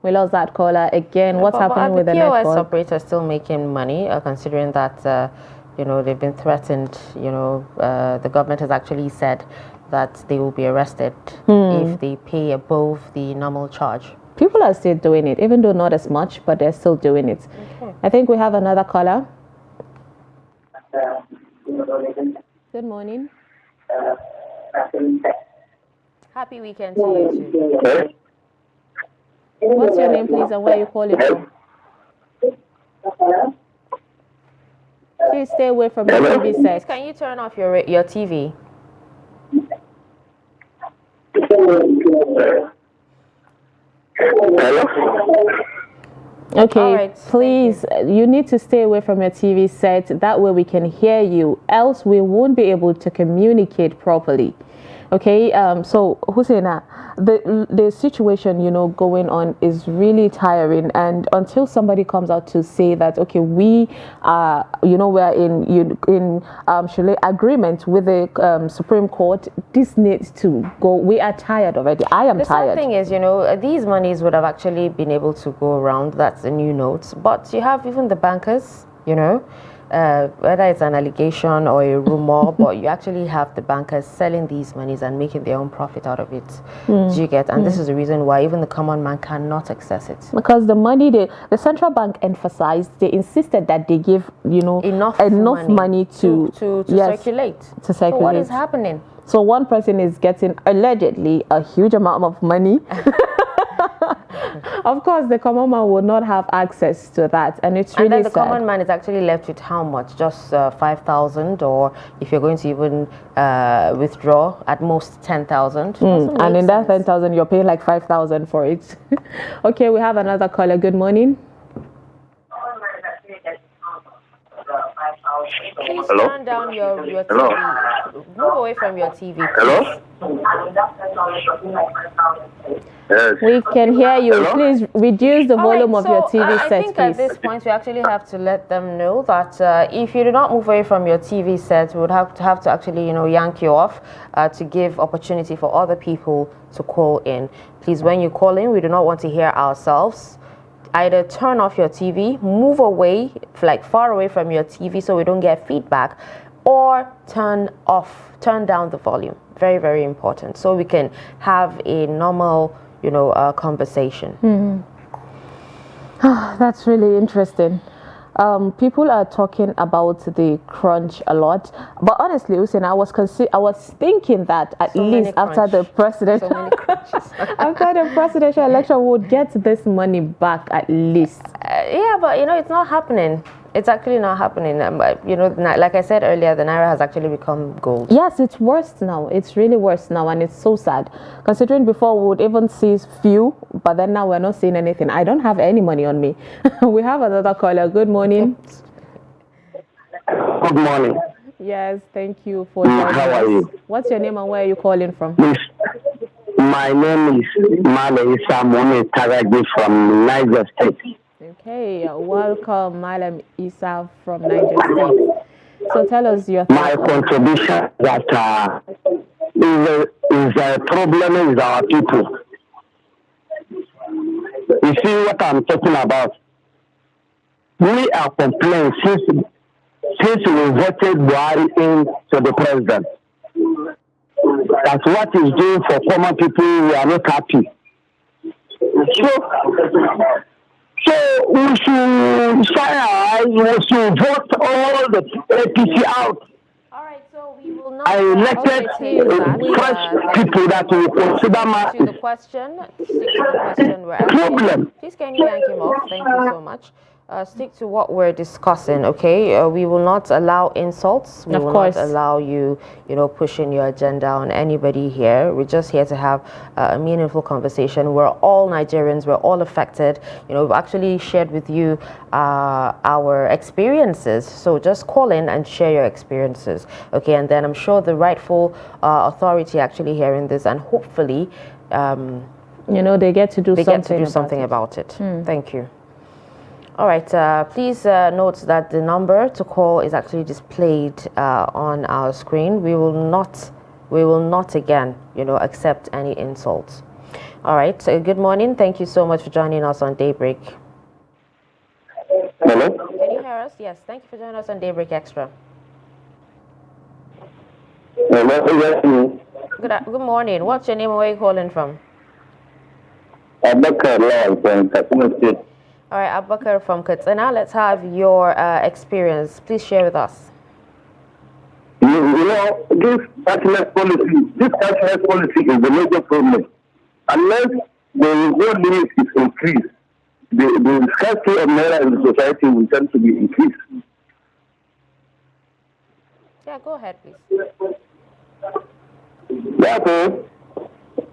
We lost that caller again. What's happening with the network? The POS operators still making money, considering that, they've been threatened. The government has actually said that they will be arrested if they pay above the normal charge. People are still doing it, even though not as much, but they're still doing it. Okay. I think we have another caller. Good morning. Happy weekend to you too. What's your name, please, and where are you calling from? Please stay away from your TV set. Please, can you turn off your TV? Okay, right, please, you need to stay away from your TV set. That way we can hear you. Else we won't be able to communicate properly. Okay, so Husseina, the situation, going on is really tiring, and until somebody comes out to say that, okay, we are, we're in agreement with the Supreme Court, this needs to go. We are tired already. I am tired. The thing is, these monies would have actually been able to go around. That's the new notes, but you have even the bankers, whether it's an allegation or a rumor, but you actually have the bankers selling these monies and making their own profit out of it. Do you get? And this is the reason why even the common man cannot access it. Because the money, the central bank emphasized, they insisted that they give, enough money to circulate. To circulate. So what is happening? So one person is getting allegedly a huge amount of money. Of course, the common man will not have access to that, and it's really sad. And then the common man is actually left with how much? Just 5,000, or if you're going to even withdraw, at most 10,000. And in that 10,000, you're paying like 5,000 for it. Okay, we have another caller. Good morning. Please turn down your TV. Move away from your TV. Hello? Yes. We can hear you. Okay. Please reduce the volume of your TV set, I think at this point we actually have to let them know that if you do not move away from your TV set, we would have to actually, yank you off to give opportunity for other people to call in. Please, when you call in, we do not want to hear ourselves. Either turn off your TV, move away, like far away from your TV so we don't get feedback, or turn down the volume. Very, very important. So we can have a normal, conversation. That's really interesting. People are talking about the crunch a lot, but honestly, Hussein, I was thinking that at least after the presidential after the presidential election, we would get this money back at least. Yeah, but it's not happening. It's actually not happening. Like I said earlier, the naira has actually become gold. Yes, it's worse now. It's really worse now, and it's so sad. Considering before we would even see few, but then now we're not seeing anything. I don't have any money on me. We have another caller. Good morning. Good morning. Yes, thank you for joining us. How are you? What's your name and where are you calling from? My name is Male Samone Taragi from Niger State. Okay, welcome, Malam Isa from Niger State. So tell us your thoughts. My contribution that is a problem is our people. You see what I'm talking about? We are complaining since we voted Buhari in to the president. That's what he's doing for common people. We are not happy. So we should shine our eyes. We should vote all the APC out. All right, so we will not. I elected fresh people that will consider my to the question. Stick to the question we're asking. problem. Please, can you yank him off? Thank you so much. Stick to what we're discussing, okay? We will not allow insults. We will not allow you, pushing your agenda on anybody here. We're just here to have a meaningful conversation. We're all Nigerians. We're all affected. We've actually shared with you our experiences. So just call in and share your experiences, okay? And then I'm sure the rightful authority actually hearing this, and hopefully, they get to do something about it. Thank you. All right, please note that the number to call is actually displayed on our screen. We will not again, accept any insults. All right, so good morning. Thank you so much for joining us on Daybreak. Hello? Can you hear us? Yes, thank you for joining us on Daybreak Extra. Hello? Good morning. What's your name and where are you calling from? Abakar Lawal from Katsina State. All right, Abakar from Katsina. Let's have your experience. Please share with us. This cashless policy is the major problem. Unless the reward limit is increased, the scarcity of naira in the society will tend to be increased. Yeah, go ahead, please. Therefore,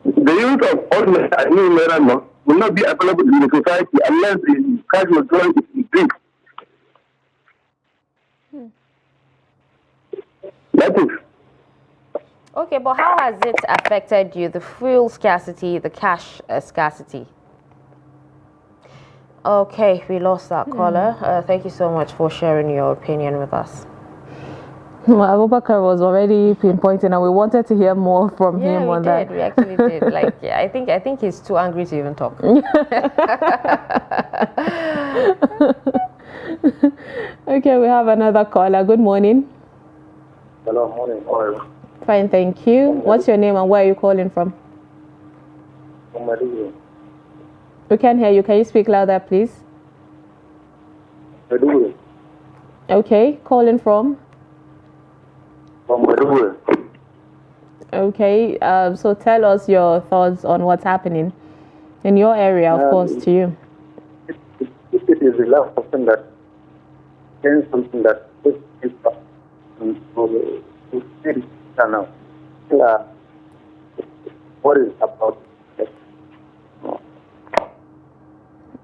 the use of old naira will not be available in the society unless the cash withdrawal is increased. That is. Okay, but how has it affected you, the fuel scarcity, the cash scarcity? Okay, we lost that caller. Thank you so much for sharing your opinion with us. Well, Abubakar was already pinpointing, and we wanted to hear more from him on that. We actually did. I think he's too angry to even talk. Okay, we have another caller. Good morning. Hello, morning. How are you? Fine, thank you. What's your name and where are you calling from? From Maiduguri. We can hear you. Can you speak louder, please? Maiduguri. Okay, calling from? From Maiduguri. Okay, so tell us your thoughts on what's happening in your area, of course, to you. It is the last person that saying something that is now. What is about?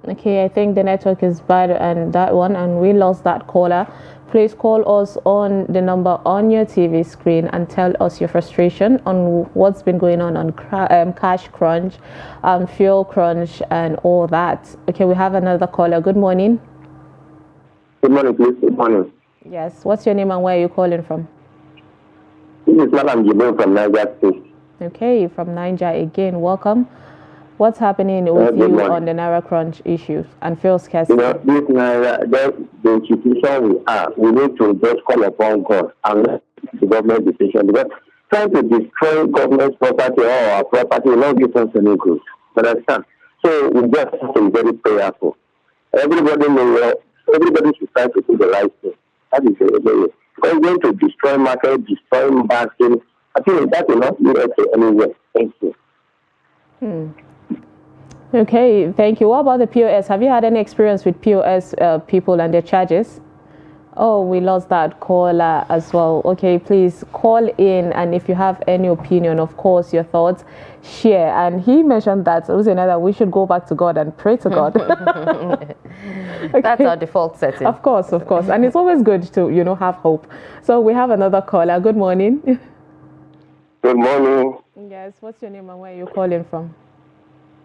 Okay, I think the network is bad and that one, and we lost that caller. Please call us on the number on your TV screen and tell us your frustration on what's been going on cash crunch, fuel crunch, and all that. Okay, we have another caller. Good morning. Good morning, please. Good morning. Yes. What's your name and where are you calling from? This is Madam Jibril from Niger State. Okay, from Niger again. Welcome. What's happening with good you morning. on the Naira Crunch issues and fuel You scarcity? know, this Naira, the situation we are, we need to just call upon God and let the government decision, because trying to destroy government property or our property will not give us any good. Understand? So we just have to be very prayerful. Everybody should try to do the right thing. That is the way. Because going to destroy market, destroy banking, I think that will not lead us to anywhere. Thank you. Okay, thank you. What about the POS? Have you had any experience with POS people and their charges? Oh, we lost that caller as well. Okay, please call in, and if you have any opinion, of course, your thoughts, share. And he mentioned that we should go back to God and pray to God. Okay. That's our default setting. Of course, and it's always good to have hope. So we have another caller. Good morning. Good morning. Yes, what's your name and where are you calling from?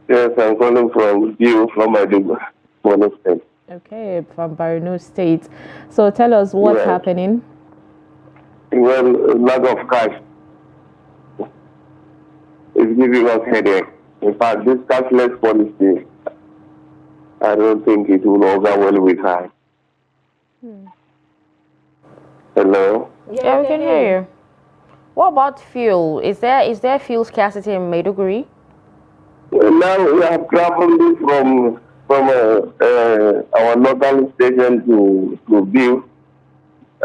Yes, I'm calling from you, from my Borno State. Okay, from Borno State. So tell us what's happening. Well, lack of cash is giving us headache. In fact, this cashless policy, I don't think it will over well with her. Hello? Yeah, we can hear you. What about fuel? Is there fuel scarcity in Maiduguri? Now we have traveled from our local station to Bill,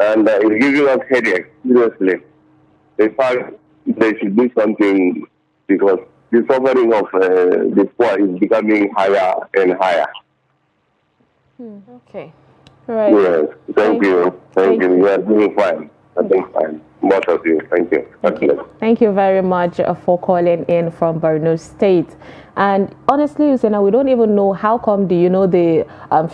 and it's giving us headache, seriously. In fact, they should do something because the suffering of the poor is becoming higher and higher. Okay. Right. Yes, thank you. Thank you. You are doing fine. I think fine. Most of you. Thank you. Thank you very much for calling in from Borno State. And honestly, Usena, we don't even know how come the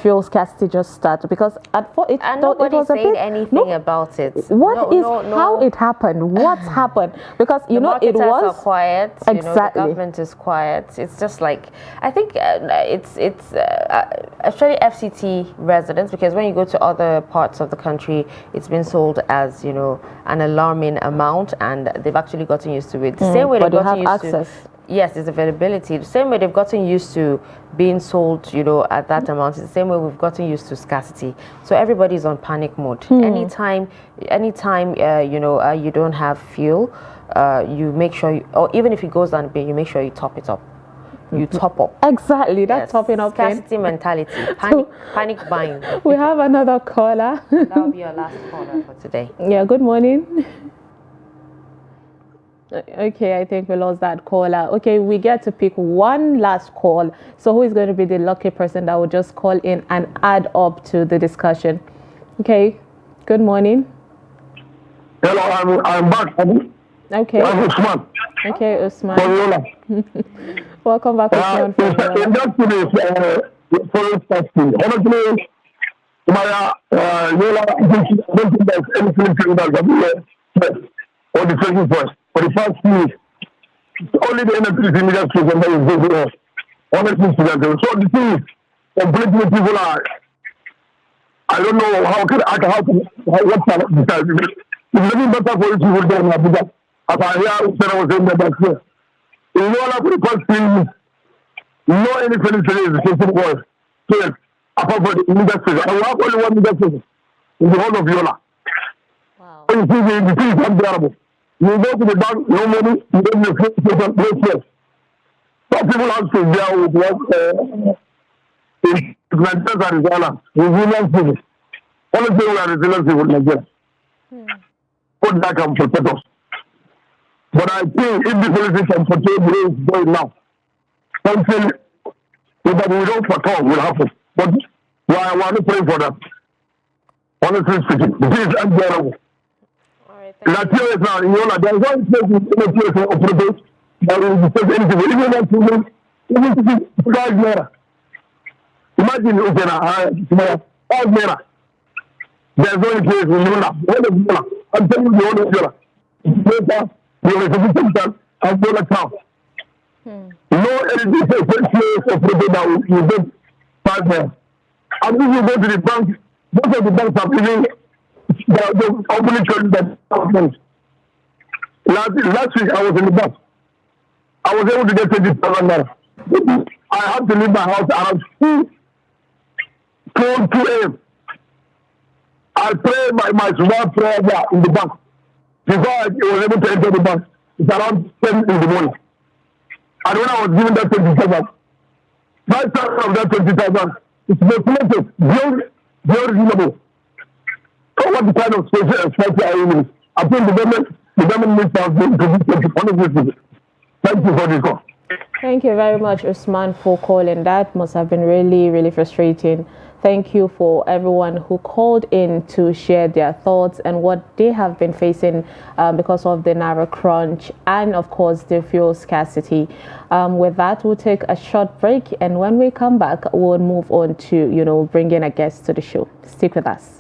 fuel scarcity just started, because nobody's saying anything about it. How it happened? What's happened? Because it was are quiet. Exactly. The government is quiet. It's just like, I think it's especially FCT residents, because when you go to other parts of the country, it's been sold as an alarming amount, and they've actually gotten used to it. The same way they've gotten used to. Yes, there's availability. The same way they've gotten used to being sold, at that amount. It's the same way we've gotten used to scarcity. So everybody's on panic mode. Anytime, you don't have fuel, you make sure, or even if it goes down a bit, you make sure you top it up. You top up. Exactly, that's topping up. Scarcity mentality, panic buying. We have another caller. That'll be your last caller for today. Yeah, good morning. Okay, I think we lost that caller. Okay, we get to pick one last call. So who is going to be the lucky person that will just call in and add up to the discussion? Okay, good morning. Hello, I'm back. Okay. I'm Usman. Okay, Usman. Welcome back, Usman. In that case, foreign testing. Honestly, I don't think there's anything to that. Or the tracing first. For the first few weeks, only the NFTC media station that is going on. Honestly, so the thing is, completely people are, I don't know how what kind of decide. It's really better for you to go down in Abuja. As I hear Usman was saying that here. In all of the first 3 weeks, no any penicillin is taking oil. So, apart from the media station, I have only one media station in the whole of Yola. Wow. So you see, the thing is unbearable. You go to the bank, no money, you don't have no stress. Some people have to deal with what in Nigeria and Ghana, resilient people. Honestly, we are resilient people in Nigeria. What that can protect us. But I think if the policy can protect the way it's going now, something that we don't foretell will happen. But I want to pray for that. Honestly speaking, this is unbearable. That is now, there's one place in the place of produce that will take anything. Even that children, even to be 5 naira. Imagine, 5 naira. There's no place in Yola. I'm telling you, the whole of Yola. Later, the reservation and Yola town. No anything place of produce that will get 5 naira. And if you go to the bank, most of the banks have even the opening told that last week I was in the bus. I was able to get 20,000 naira. I had to leave my house around 12 p.m. I prayed my small prayer there in the bank. Before I was able to enter the bank, it's around 10 in the morning. And when I was given that 20,000, my salary of that 20,000 is calculated beyond reasonable. So what the kind of special expense are you in? I think the government needs to introduce. Thank you for this call. Thank you very much, Usman, for calling. That must have been really, really frustrating. Thank you for everyone who called in to share their thoughts and what they have been facing because of the Naira crunch and, of course, the fuel scarcity. With that, we'll take a short break, and when we come back, we'll move on to, bring in a guest to the show. Stick with us.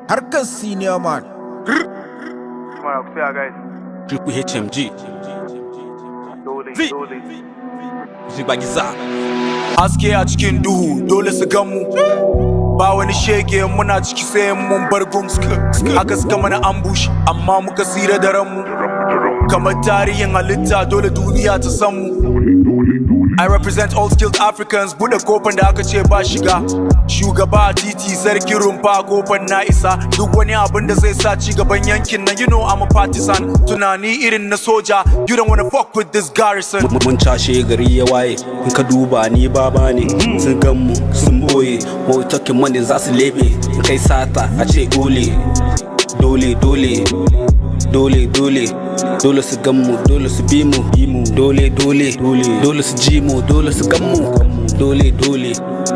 Harkar senior man. Triple HMG. Zibagiza. Haske a cikin duhu dole su gamu. Ba wani shege muna ciki sai mun bar gum. Haka suka mana ambush amma muka tsira da ranmu. Kamar tarihin halitta dole duniya ta san mu. I represent all skilled Africans, buɗe kofar da aka ce ba shiga. Shugaba titi sarki rumfa kofar na isa. Duk wani abin da zai sa ci gaban yankin nan, you know I'm a partisan. Tunani irin na soja, you don't wanna fuck with this garrison. Mun cashe gari ya waye, in ka duba ni baba ne. Sun gan mu sun boye, wai talking money za su lebe. In kai sata a ce dole, dole, dole. dole dole dole su gammu dole su bi mu dole dole dole su ji mu dole su gammu dole dole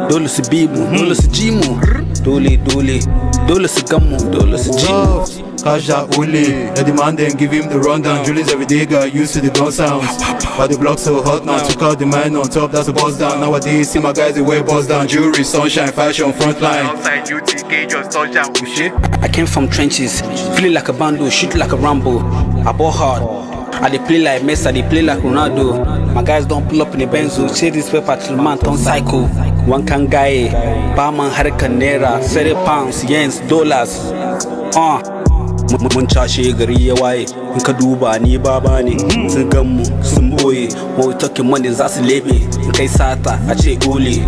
dole su bi mu dole su ji mu dole dole dole su gammu dole su ji mu. Cash that only. Let the man then give him the rundown. Julie's every day got used to the gun sounds. But the block so hot now. Took out the man on top, that's a buzz down. Nowadays, see my guys, they wear buzz down. Jewelry, sunshine, fashion, frontline. Outside duty, gauge just touchdown. I came from trenches, feeling like a bando, shoot like a Rambo. I ball hard. I dey play like Messi, I dey play like Ronaldo. My guys don't pull up in the Benzo. Say this paper till man turn psycho. One can guy, barman harkan naira, 30 pounds, yens, dollars. Mun cashe gari ya waye in ka duba ni baba ne sun gan mu sun boye wai talking money za su lebe in kai sata a ce ole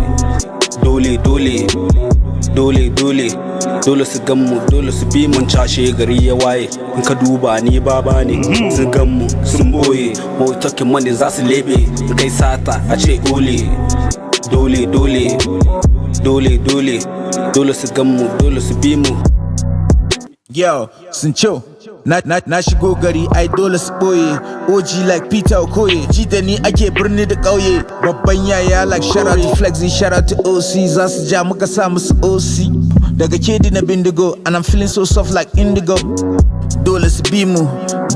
dole dole dole dole dole su gan mu dole su bi mun cashe gari ya waye in ka duba ni baba ne sun gan mu sun boye wai talking money za su lebe in kai sata a ce ole dole dole dole dole dole su gan mu dole su bi mu. Yo, Sincho, na shigo gari ai dole su boye. OG like Peter Okoye, ji da ni ake birni da ƙauye. Babban yaya like shout out to Flexi, shout out to OC. Za su ja muka sa musu OC. Daga kedi na bindigo, and I'm feeling so soft like indigo. Dole su bi mu,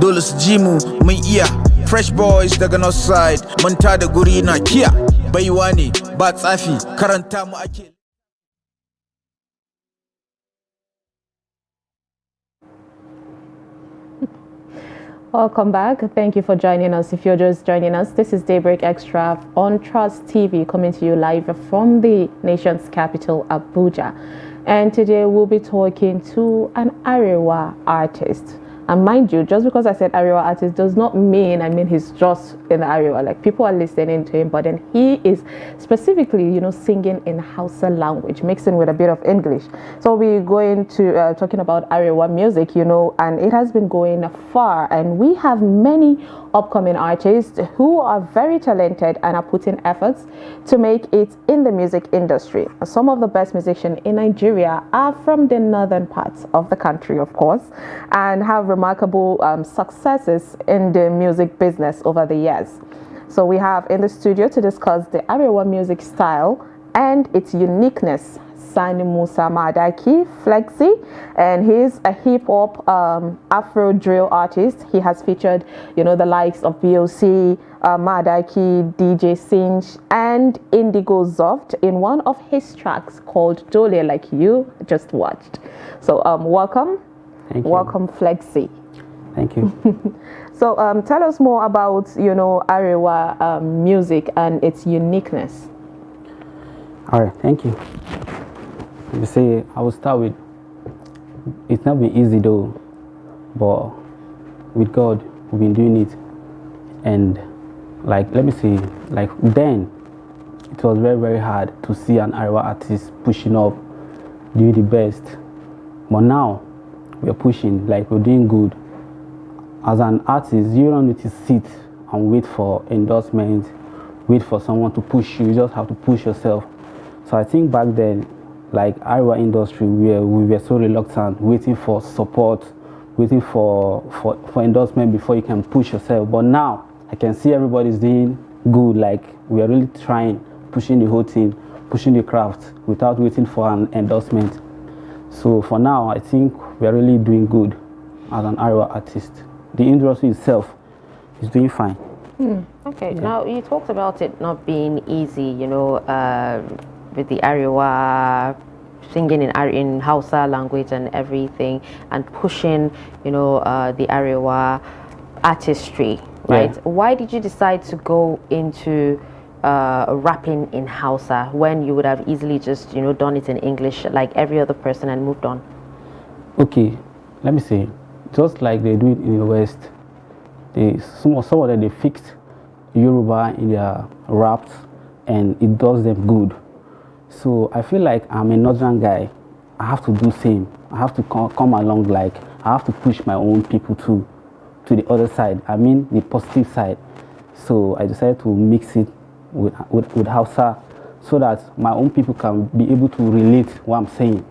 dole su ji mu, mun iya. Fresh boys daga north side, mun tada guri na kiya. Baiwa ne, ba tsafi, karanta mu ake. Welcome back. Thank you for joining us. If you're just joining us, this is Daybreak Extra on Trust TV, coming to you live from the nation's capital, Abuja. And today we'll be talking to an Arewa artist. And mind you, just because I said Arewa artist does not mean, he's just in the Arewa. Like, people are listening to him, but then he is specifically, singing in Hausa language, mixing with a bit of English. So we're going to talking about Arewa music, and it has been going far. And we have many upcoming artists who are very talented and are putting efforts to make it in the music industry. Some of the best musicians in Nigeria are from the northern parts of the country, of course, and have remarkable successes in the music business over the years. So we have in the studio to discuss the Arewa music style and its uniqueness, Sani Musa Madaki Flexi, and he's a hip-hop Afro drill artist. He has featured, the likes of BOC, Madaki, DJ Sinch, and Indigo Zoft in one of his tracks called Dole, like you just watched. So welcome. Thank you. Welcome, Flexi. Thank you. So tell us more about, Arewa music and its uniqueness. All right, thank you. You see, I will start with, it's not been easy though, but with God, we've been doing it. And let me say, then, it was very, very hard to see an Arewa artist pushing up, doing the best. But now, we're pushing, we're doing good. As an artist, you don't need to sit and wait for endorsement, wait for someone to push you. You just have to push yourself. So I think back then, Arewa industry, we were so reluctant, waiting for support, waiting for endorsement before you can push yourself. But now, I can see everybody's doing good. We are really trying, pushing the whole thing, pushing the craft without waiting for an endorsement. So for now, I think we are really doing good as an Arewa artist. The industry itself is doing fine. Okay, yeah. Now you talked about it not being easy, with the Arewa singing in Hausa language and everything, and pushing, the Arewa artistry, right? Yeah. Why did you decide to go into rapping in Hausa when you would have easily just, done it in English like every other person and moved on? Okay, let me say, just like they do it in the West, some of them, they fixed Yoruba in their raps and it does them good. So I feel like I'm a northern guy. I have to do same. I have to come along, I have to push my own people to the other side. The positive side. So I decided to mix it with Hausa so that my own people can be able to relate what I'm saying.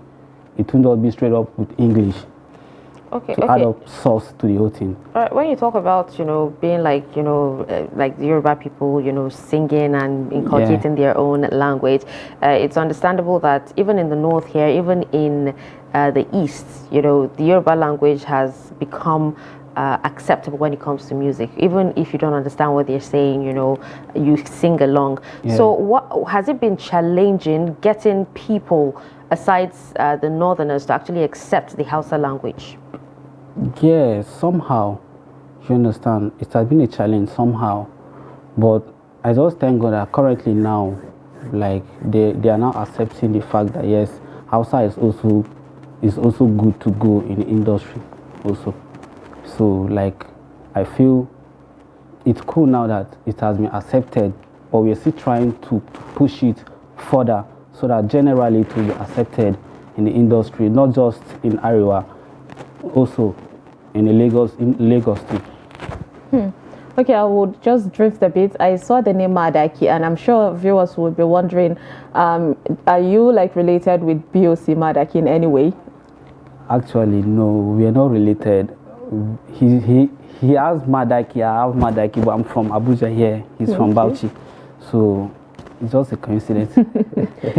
It will not be straight up with English. Okay. add up sauce to the whole thing. All right, when you talk about, being like, like the Yoruba people, singing and inculcating their own language, it's understandable that even in the north here, even in the east, the Yoruba language has become acceptable when it comes to music. Even if you don't understand what they're saying, you sing along. Yeah. So what has it been challenging getting people, aside the northerners, to actually accept the Hausa language? Yeah, somehow, you understand, it has been a challenge somehow, but I just thank God that currently now, like they are now accepting the fact that yes, Hausa is also good to go in the industry also. So like I feel it's cool now that it has been accepted, but we're still trying to push it further so that generally it will be accepted in the industry, not just in Ariwa, also in Lagos too. Okay, I would just drift a bit. I saw the name Madaki, and I'm sure viewers would be wondering, are you like related with BOC Madaki in any way? Actually, no, we are not related. He has Madaki, I have Madaki, but I'm from Abuja here. He's from Bauchi, so it's just a coincidence.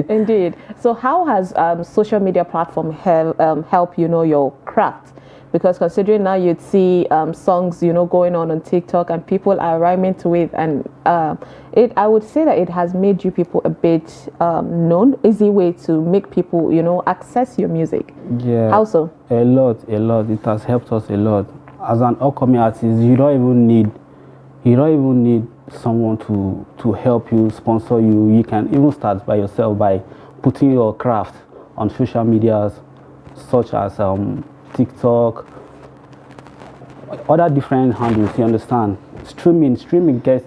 Indeed. So, how has social media platform help your craft? Because considering now you'd see songs going on TikTok and people are rhyming to it, and I would say that it has made you people a bit known, easy way to make people access your music. Yeah. How so? A lot. It has helped us a lot. As an upcoming artist, you don't even need someone to help you, sponsor you. You can even start by yourself by putting your craft on social medias such as TikTok, other different handles. You understand? Streaming gets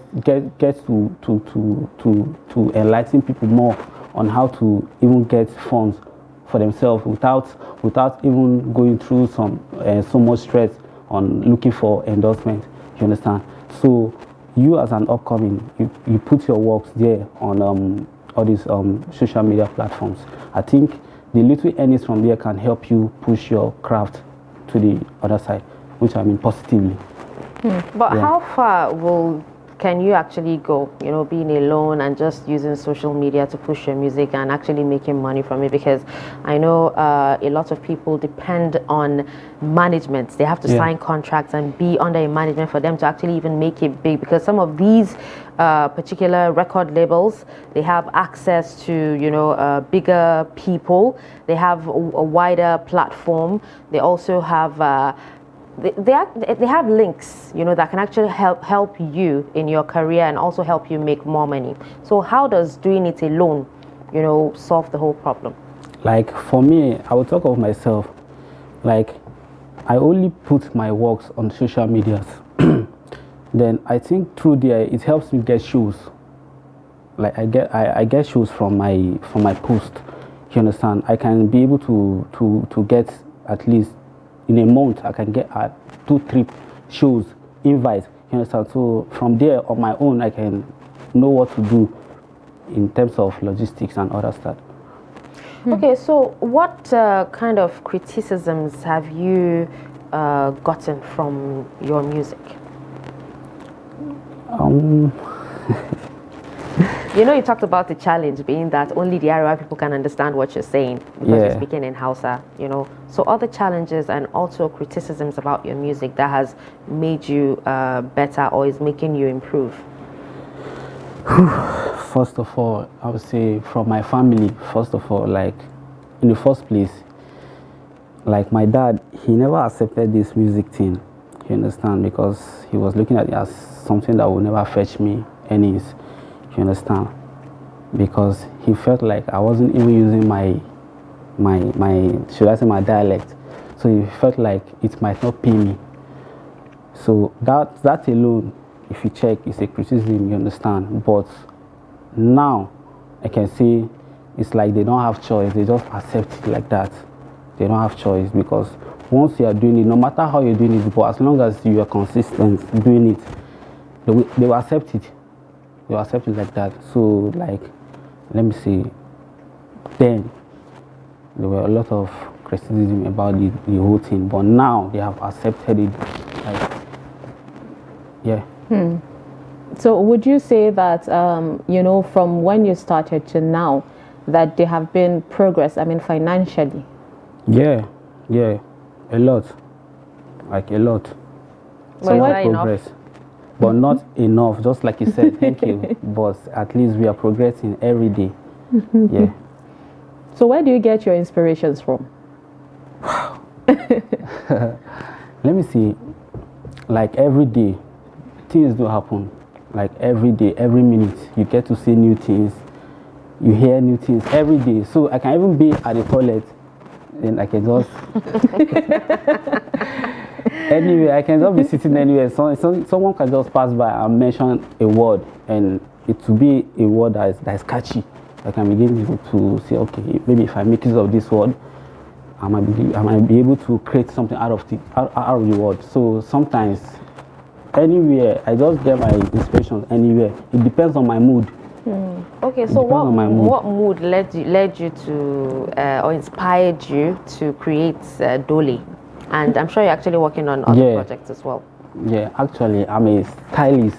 to enlighten people more on how to even get funds for themselves without even going through so much stress on looking for endorsement. You understand? So you as an upcoming, you put your works there on all these social media platforms. I think the little earnings from there can help you push your craft to the other side, which I mean positively. But how far can you actually go, being alone and just using social media to push your music and actually making money from it? Because I know a lot of people depend on management. They have to sign contracts and be under a management for them to actually even make it big, because some of these particular record labels, they have access to bigger people, they have a wider platform, they also have they have links that can actually help you in your career and also help you make more money. So how does doing it alone solve the whole problem? Like for me, I will talk of myself. Like I only put my works on social medias. Then I think through there it helps me get shows. Like I get shows from my post. You understand? I can be able to get at least in a month I can get 2-3 shows invites. You understand? So from there on my own I can know what to do in terms of logistics and other stuff. Okay, so what kind of criticisms have you gotten from your music? You talked about the challenge being that only the Ariwa people can understand what you're saying because you're speaking in Hausa, So other challenges and also criticisms about your music that has made you better or is making you improve? First of all, I would say from my family, first of all, like in the first place, like my dad, he never accepted this music thing, you understand, because he was looking at it as something that would never fetch me any. You understand? Because he felt like I wasn't even using my should I say my dialect. So he felt like it might not pay me. So that alone, if you check, is a criticism, you understand. But now I can see it's like they don't have choice, they just accept it like that. They don't have choice, because once you are doing it, no matter how you're doing it, but as long as you are consistent doing it, they will accept it. They will accept it like that. So like, let me see, then there were a lot of criticism about the whole thing, but now they have accepted it. Like, yeah. So would you say that, from when you started to now, that there have been progress, I mean, financially? Yeah, a lot. Like a lot. So lot why progress. But not enough, just like you said, thank you. But at least we are progressing every day. Yeah. So where do you get your inspirations from? Let me see. Like every day, things do happen. Like every day, every minute, you get to see new things. You hear new things every day. So I can even be at the toilet and I can just anywhere. I can just be sitting anywhere. Someone can just pass by and mention a word, and it will be a word that is catchy. I can begin to say, okay, maybe if I make use of this word, I might be able to create something out of the word. So sometimes, anywhere, I just get my inspiration anywhere. It depends on my mood. Okay, so what mood led you to or inspired you to create Dole? And I'm sure you're actually working on other projects as well. Yeah, actually, I'm a stylist.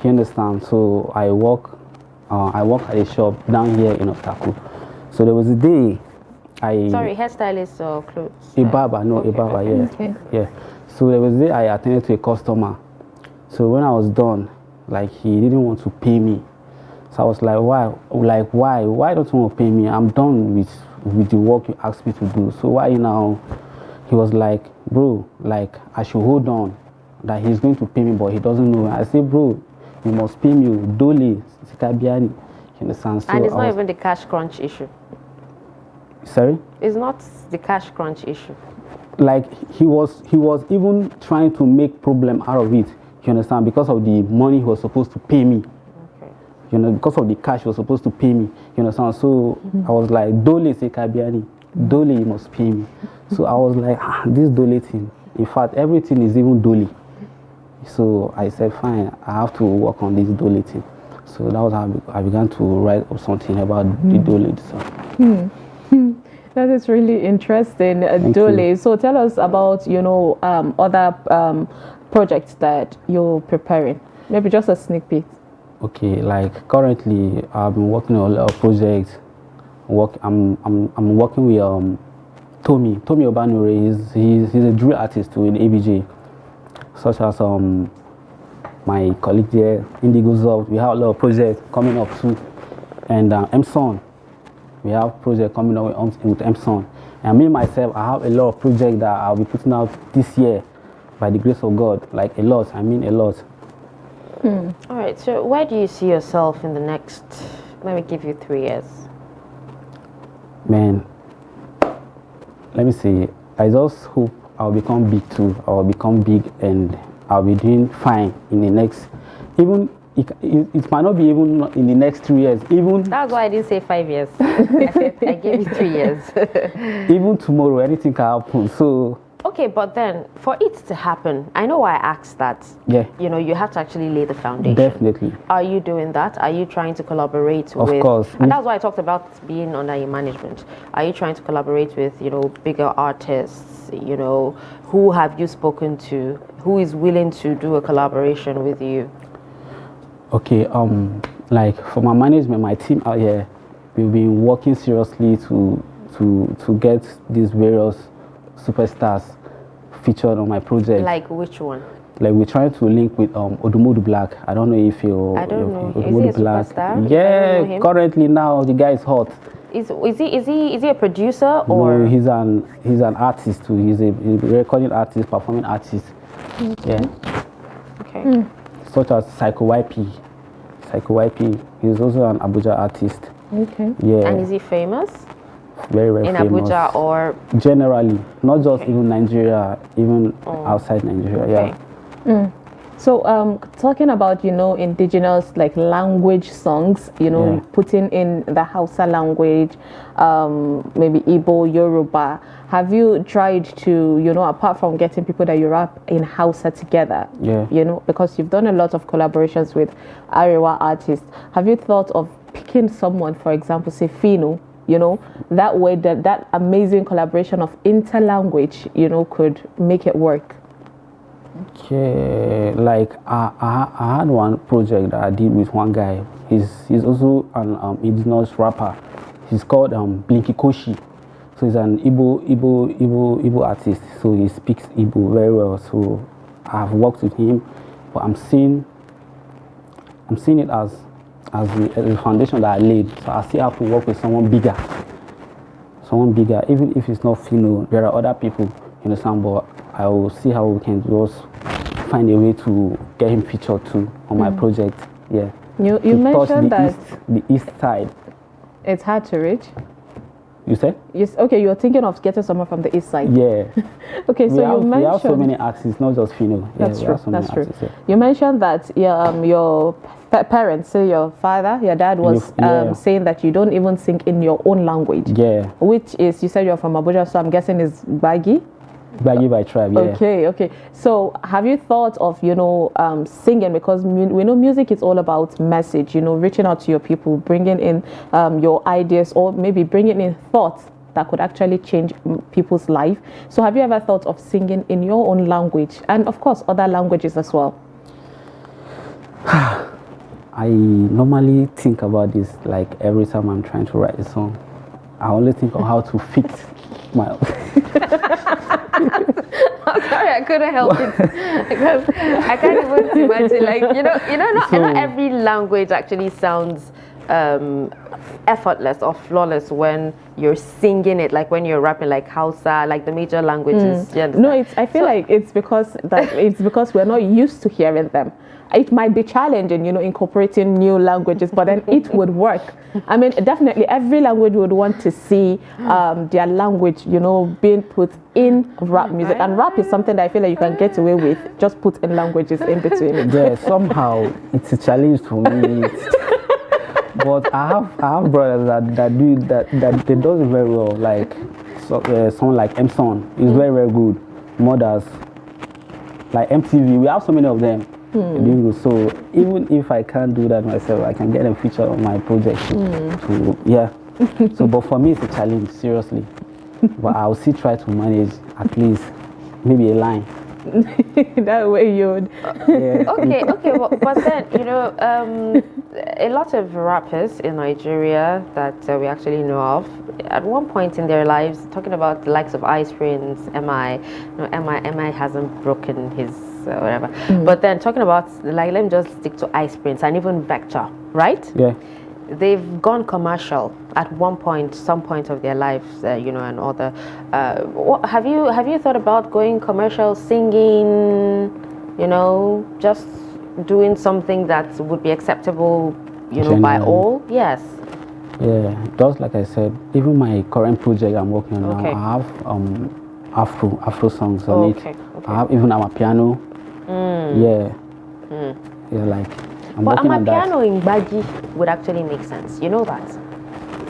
You understand? So I work at a shop down here in Otaku. So there was a day Sorry, hairstylist or clothes? A barber, yeah. Okay. Yeah. So there was a day I attended to a customer. So when I was done, like he didn't want to pay me. So I was like, why? Like, why? Why don't you want to pay me? I'm done with the work you asked me to do. So why now? He was like, bro, like I should hold on, that he's going to pay me, but he doesn't know. I said, bro, you must pay me. Dole, Sikabiani. You understand? So and it's not even the cash crunch issue. Sorry? It's not the cash crunch issue. Like he was even trying to make problem out of it. You understand? Because of the money he was supposed to pay me. Okay. You know, because of the cash he was supposed to pay me. You understand? So I was like, Dole Sekabiani, Dole, you must pay me. So I was like, this Dole thing. In fact, everything is even Dole. So I said, fine, I have to work on this Dole thing. So that was how I began to write up something about the Dole. So. That is really interesting, Dole. So tell us about, other projects that you're preparing. Maybe just a sneak peek. Okay, like currently I've been working on a lot of projects. I'm working with Tommy Obanure. He's a drill artist too in ABJ, such as my colleague there, Indigo Zov. We have a lot of projects coming up too, and Emson. We have projects coming up with Emson. And me myself, I have a lot of projects that I'll be putting out this year, by the grace of God. Like a lot. I mean a lot. All right. So where do you see yourself in the next? Let me give you 3 years. Man, let me see. I just hope I'll become big too. I'll become big and I'll be doing fine in the next, even it might not be even in the next 3 years. Even that's why I didn't say 5 years. I gave you 3 years. Even tomorrow, anything can happen. So okay, but then for it to happen, I know why I asked that. Yeah. You have to actually lay the foundation. Definitely. Are you doing that? Are you trying to collaborate with? Of course. And that's why I talked about being under your management. Are you trying to collaborate with, bigger artists? Who have you spoken to? Who is willing to do a collaboration with you? Okay, like for my management, my team out here, we've been working seriously to get these various superstars featured on my project. Like which one? Like we're trying to link with Odumodu Black. I don't know if you. I don't know. Odumodu Is he a Black. superstar? Yeah, currently now the guy is hot. Is he a producer or? No, he's an artist too. He's a recording artist, performing artist. Yeah. Okay. Such as Psycho YP. He's also an Abuja artist. Okay. Yeah. And is he famous? Very, very famous. In Abuja or? Generally, not just even Nigeria, even outside Nigeria. Okay. So, talking about, indigenous language songs, putting in the Hausa language, maybe Igbo, Yoruba. Have you tried to, apart from getting people that you rap in Hausa together, because you've done a lot of collaborations with Arewa artists, have you thought of picking someone, for example, say Fino, that way that amazing collaboration of interlanguage, could make it work? Okay, like I had one project that I did with one guy. He's also an indigenous rapper. He's called Blinky Koshi. So he's an Igbo artist. So he speaks Igbo very well. So I've worked with him, but I'm seeing it as the foundation that I laid. So I still have to work with someone bigger, even if it's not Fino. There are other people, you understand, but I will see how we can just find a way to get him featured too on my project. Yeah. You mentioned that the east side. It's hard to reach. You said? Yes. Okay, you're thinking of getting someone from the east side. Yeah. Okay, so you mentioned we have so many axes, not just Fino. That's true. So That's true. Axes, yeah. You mentioned that your parents, say your father, your dad was saying that you don't even sing in your own language. Yeah. Which is, you said you're from Abuja, so I'm guessing is Bagi. Bagi by tribe, yeah. Okay. So have you thought of, singing? Because we know music is all about message, reaching out to your people, bringing in your ideas, or maybe bringing in thoughts that could actually change people's life. So have you ever thought of singing in your own language, and of course other languages as well? I normally think about this like every time I'm trying to write a song. I only think of how to fit my I'm sorry, I couldn't help it because I can't even imagine, like, not every language actually sounds effortless or flawless when you're singing it, like when you're rapping, like Hausa, like the major languages. No, I feel like it's because we're not used to hearing them. It might be challenging, incorporating new languages, but then it would work. I mean, definitely every language would want to see their language, being put in rap music. And rap is something that I feel like you can get away with, just put in languages in between. Yeah, somehow it's a challenge for me. But I have brothers that do that they do it very well. Like someone like Emson is very, very good. Mothers like MTV, we have so many of them. So even if I can't do that myself, I can get them featured on my project. So but for me it's a challenge, seriously. But I'll still try to manage at least maybe a line. That way you would. Okay. But then a lot of rappers in Nigeria that we actually know of, at one point in their lives, talking about the likes of Ice Prince, MI hasn't broken his whatever. But then talking about, like, let me just stick to Ice Prince and even Vector, right? Yeah. They've gone commercial at one point, some point of their lives, and all the. Have you thought about going commercial, singing, just doing something that would be acceptable, by all? Yes. Yeah, just like I said, even my current project I'm working on now, I have Afro songs on it. Okay. I have even Amapiano. Yeah, like I'm working on that. Amapiano in Bagi would actually make sense. You know that.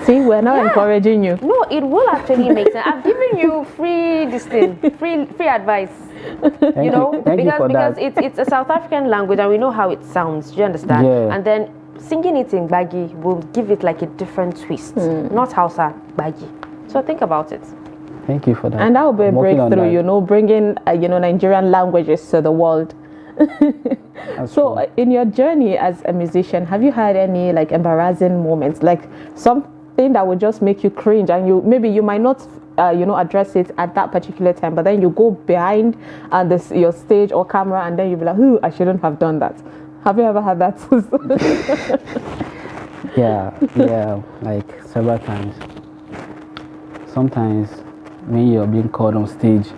See, we're now encouraging you. No, it will actually make sense. I've given you free advice. Because it's a South African language and we know how it sounds. Do you understand? Yeah. And then singing it in Bagi will give it like a different twist. Not Hausa, Bagi. So think about it. Thank you for that. And that will be a breakthrough, bringing Nigerian languages to the world. So in your journey as a musician, have you had any like embarrassing moments, like something that would just make you cringe, and you might not address it at that particular time, but then you go behind your stage or camera and then you'll be like, I shouldn't have done that. Have you ever had that? yeah, like several times. Sometimes when you're being called on stage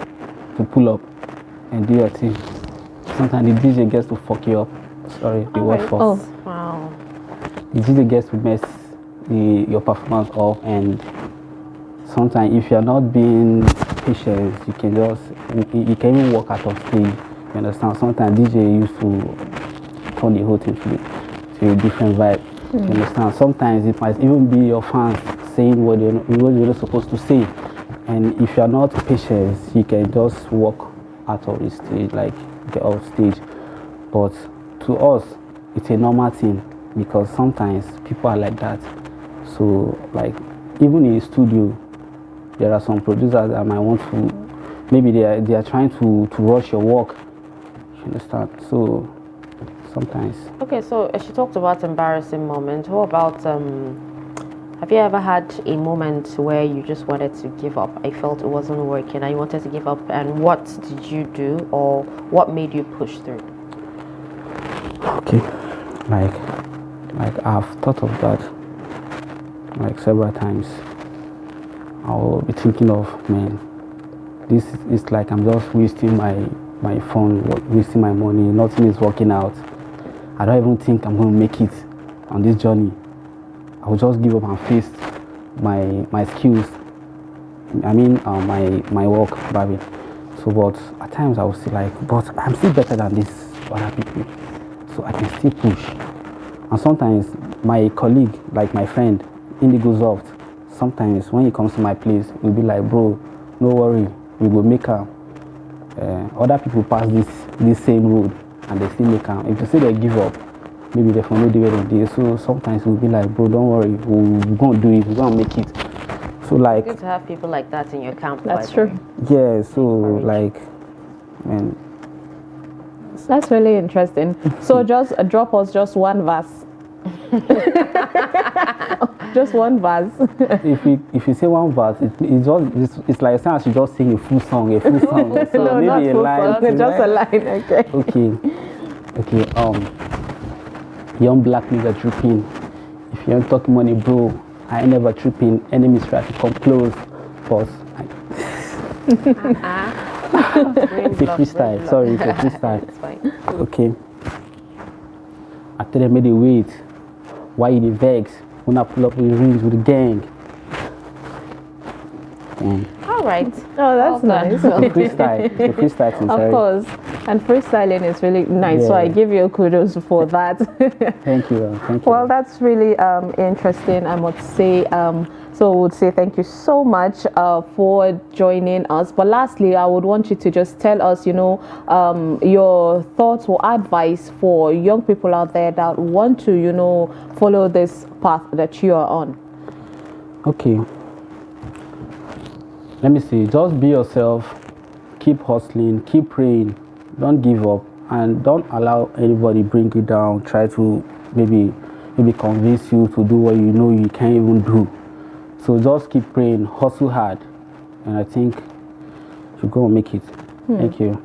to pull up and do your thing, sometimes the DJ gets to fuck you up. Sorry, the word fuck. Oh, wow. The DJ gets to mess your performance up, and sometimes if you're not being patient, you can even walk out of stage. You understand? Sometimes DJ used to turn the whole thing to a different vibe. You understand? Sometimes it might even be your fans saying what you're not supposed to say. And if you're not patient, you can just walk out of the stage, like get off stage. But to us, it's a normal thing because sometimes people are like that. So like even in the studio, there are some producers that might want to, maybe they are trying to rush your work. You understand? So sometimes. Okay, so she talked about embarrassing moments. What about have you ever had a moment where you just wanted to give up? I felt it wasn't working and you wanted to give up, and what did you do, or what made you push through? Okay, like I've thought of that like several times. I'll be thinking of, man, this is like I'm just wasting my phone, wasting my money, nothing is working out. I don't even think I'm going to make it on this journey. I will just give up and face my skills. I mean, my work, probably. So, but at times I will say like, but I'm still better than this other people, so I can still push. And sometimes my colleague, like my friend, Indigo Soft, sometimes when he comes to my place, he'll be like, bro, no worry, we will make her. Other people pass this same road and they still make her. If you say they give up, maybe they for no do it on. So sometimes we'll be like, bro, don't worry, we're gonna do it, we're gonna make it. So like, Good to have people like that in your camp. That's true. Yeah, so like, man, that's really interesting. So just drop us just one verse. Just one verse. if you say one verse, it's like saying I should just sing a full song. So No, maybe not a full line. song, just a line. Okay. Young black nigga tripping. If you ain't talking money, bro, I ain't never tripping. Enemies try to come close, but it's a freestyle. Sorry, it's a freestyle. It's fine. Okay. I tell them, made they wait. Why you the vex? When I pull up with the rings with the gang. All right. Oh, that's nice. It's a freestyle thing, Of sorry. course. And freestyling is really nice, so Yeah. I give you kudos for that. Thank you. Thank you. Well, that's really interesting, I must say. So I would say thank you so much for joining us. But lastly, I would want you to just tell us, your thoughts or advice for young people out there that want to, follow this path that you are on. Okay. Let me see. Just be yourself. Keep hustling. Keep praying. Don't give up, and don't allow anybody bring you down. Try to maybe convince you to do what you know you can't even do. So just keep praying, hustle hard, and I think you're gonna make it. Thank you.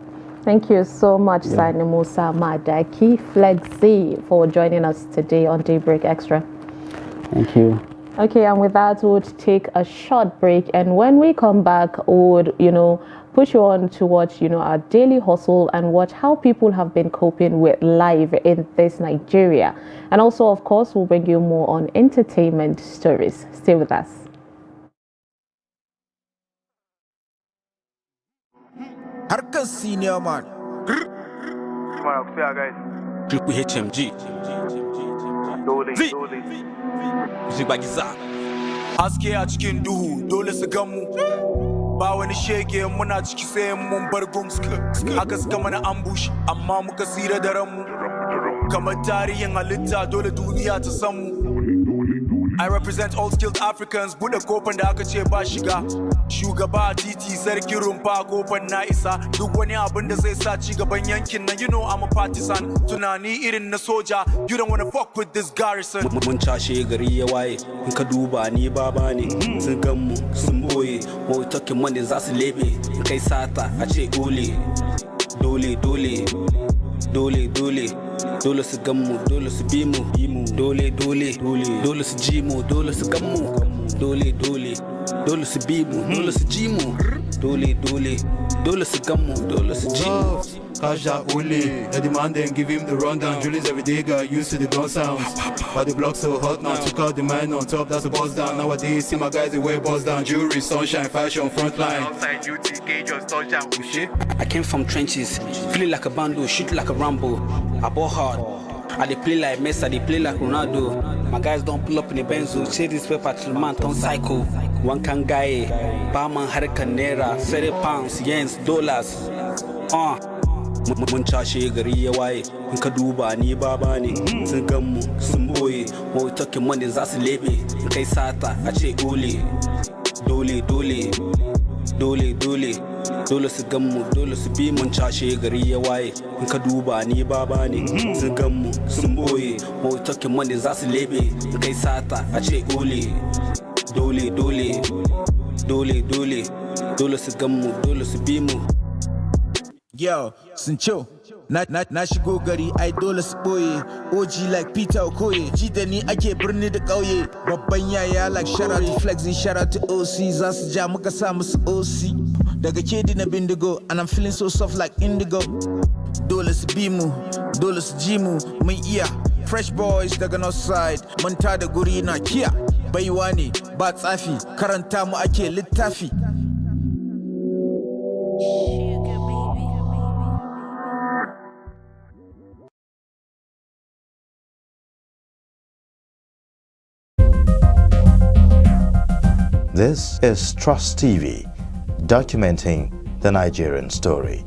Thank you so much, Sani Musa Madaki Flexi, for joining us today on Daybreak Extra. Thank you. Okay, and with that, we'll take a short break, and when we come back, we would, push you on to watch, our daily hustle and watch how people have been coping with life in this Nigeria. And also, of course, we'll bring you more on entertainment stories. Stay with us. Harkar senior man. Triple HMG. Music by Giza. Haske a cikin duhu dole su gan mu. Ba wani shege muna ciki sai mun bar gunska. Haka suka mana ambush amma muka tsira da ranmu. Kamar tarihin halitta dole duniya ta san mu. I represent all skilled Africans, buɗe kofar da aka ce ba shiga. Shugaba titi sarki rumfa kofar na isa. Duk wani abin da zai sa ci gaban yankin nan, I'm a partisan. Tunani irin na soja, you don't wanna fuck with this garrison. Mun cashe gari ya waye, in ka duba ni baba ne. Sun gan mu, sun boye, wa talking money za su lebe. In kai sata, a ce ole. Dole su gan mu, dole su bi mu. Dole su ji mu, dole su gan mu. Dole su bi mu, dole su ji mu. Dole su gan mu, dole su ji mu. Cash that only. The demand then give him the rundown. Julius every day got used to the gun sounds. But the block so hot now. Took out the man on top, that's a buzz down. Nowadays, see my guys, they wear buzz down. Jewelry, sunshine, fashion, frontline. Outside duty, gauge your touchdown. I came from trenches, feeling like a bando, shoot like a Rambo. I ball hard. I dey play like Messi, I dey play like Ronaldo. My guys don't pull up in the Benzo, share this paper till man turn psycho. One can guy, barman harkan naira, 30 pounds, yens, dollars. Mun cashe gari ya waye, in ka duba ni baba ne. Sun gan mu, sun boye, when we talking money za su lebe in kai sata a ce ole dole dole dole dole dole su gan mu dole su bi mun cashe gari ya waye in ka duba ni baba ne sun gan mu sun boye when we talking money za su lebe in kai sata a ce ole dole dole dole dole dole su gan mu dole su bi mu. Yo, Sincho, na shigo gari ai dole su boye. OG like Peter Okoye, ji da ni ake birni da ƙauye. Babban yaya like shout out to Flexi, shout out to OC. Za su ja muka sa musu OC. Daga kedi na bindigo, and I'm feeling so soft like indigo. Dole su bi mu, dole su ji mu, mun iya. Fresh boys daga north side, mun tada guri na kiya. Baiwa ne, ba tsafi, karanta mu ake littafi. This is Trust TV, documenting the Nigerian story.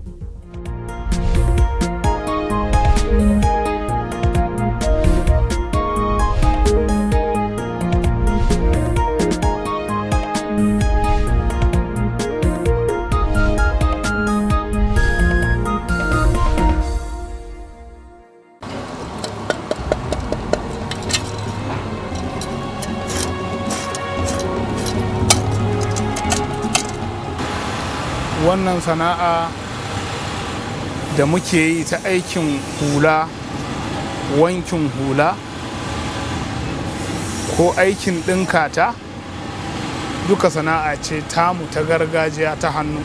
Wannan sana'a da muke yi ta aikin hula, wankin hula ko aikin ɗinkata duka sana'a ce tamu ta gargajiya ta hannu.